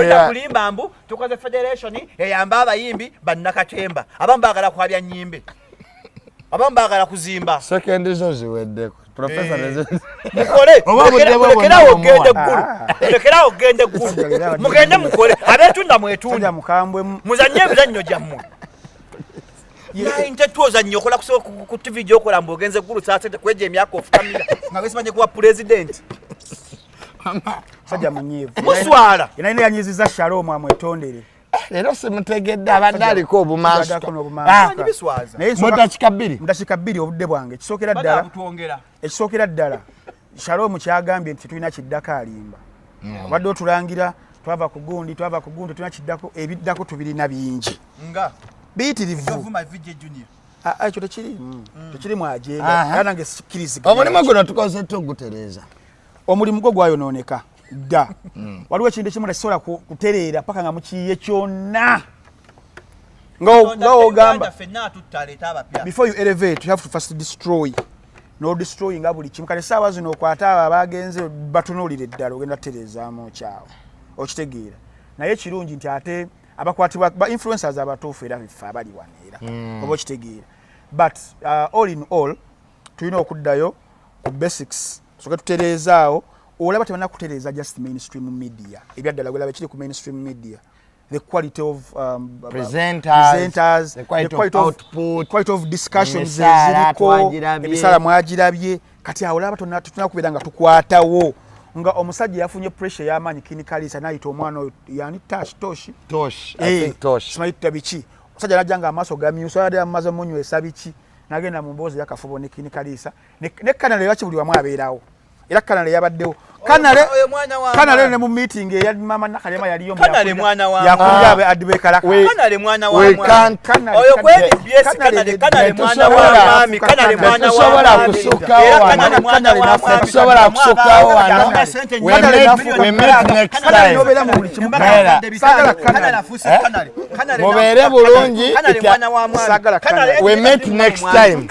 Speaker 1: Bambu, to cause the federation, Yamba Yimbi, but Nakatemba, Abambagala Kwabia Nyimbe, Abambagala Kuzimba.
Speaker 2: Second is also with the professor.
Speaker 1: Lekera ogende Gulu. Mugende mukole, abetunda mwetunda
Speaker 5: mukambwe
Speaker 1: muzanye ebizannyo gyammwe. Yinte tuoza nyokola ku TV gyokola mbogenze Gulu sasete kweje emyaka ofukamira. Ngabesimanye kuba president.
Speaker 5: Sajja munyevu.
Speaker 1: Muswala.
Speaker 5: Inaine yanyiziza Shalom amwetondere.
Speaker 2: Lero simutegedde abadde aliko obumansi.
Speaker 5: Mudakika bbiri obudde bwange. Ekisookera ddala. Shalom kyagambye nti tulina kiddako alimba. Wadde otulangira twava ku gundi tulina kiddako ebiddako tubirina bingi.
Speaker 1: Nga
Speaker 5: biyitirivu. Ekyo tekirimu agenda. Era nange sikkiriziga.
Speaker 2: Omulimu guno tukoze tugutereeza.
Speaker 5: Omulimu gwo gwayonooneka. Da. Waliwo ekintu ekimu tekisobola kutereera paka nga mukiyiye kyonna. Ng'ogamba before you elevate you have to first destroy. No destroying buli kimu. Kale essaawa zino okwata abo abaagenze batunuulire eddala ogenda tutereezaamu okyawo. Okitegeera. Naye ekirungi nti ate abakwatibwa ba influencers abatuufu era biffe abali wano era. Oba okitegeera. but all in all tulina okuddayo ku basics soka tutereezaawo olaba tebana kutereeza just mainstream media ebyaddala gwelaba kiri ku mainstream media the quality of presenters, the quality of output, quality of discussions eziriko ebisala mwagirabye kati awo olaba tutuna kubeera nga tukwatawo nga omusajja yafunye pressure y'amaanyi kinikalisa nayita omwana oyo yani tosh simayita biki omusajja najja nga amaaso gamyusa yadde amaze munywesa biki nagenda mu mboozi yakafubo ne kinikalisa ne kanale lwaki buli wamu abeerawo era kanale yabaddewo kanale ne mu meeting ya mama Nakalema yaliyo
Speaker 1: kanale mwana wa
Speaker 5: yakuja adbe kalaka
Speaker 1: kanale mwana wa oyo kweli yes kanale mwana wa mami kanale mwana wa
Speaker 2: sobola kusukawo
Speaker 1: kanale mwana wa mami
Speaker 2: sobola kusukawo wana we meet next time mubere bulungi we meet next time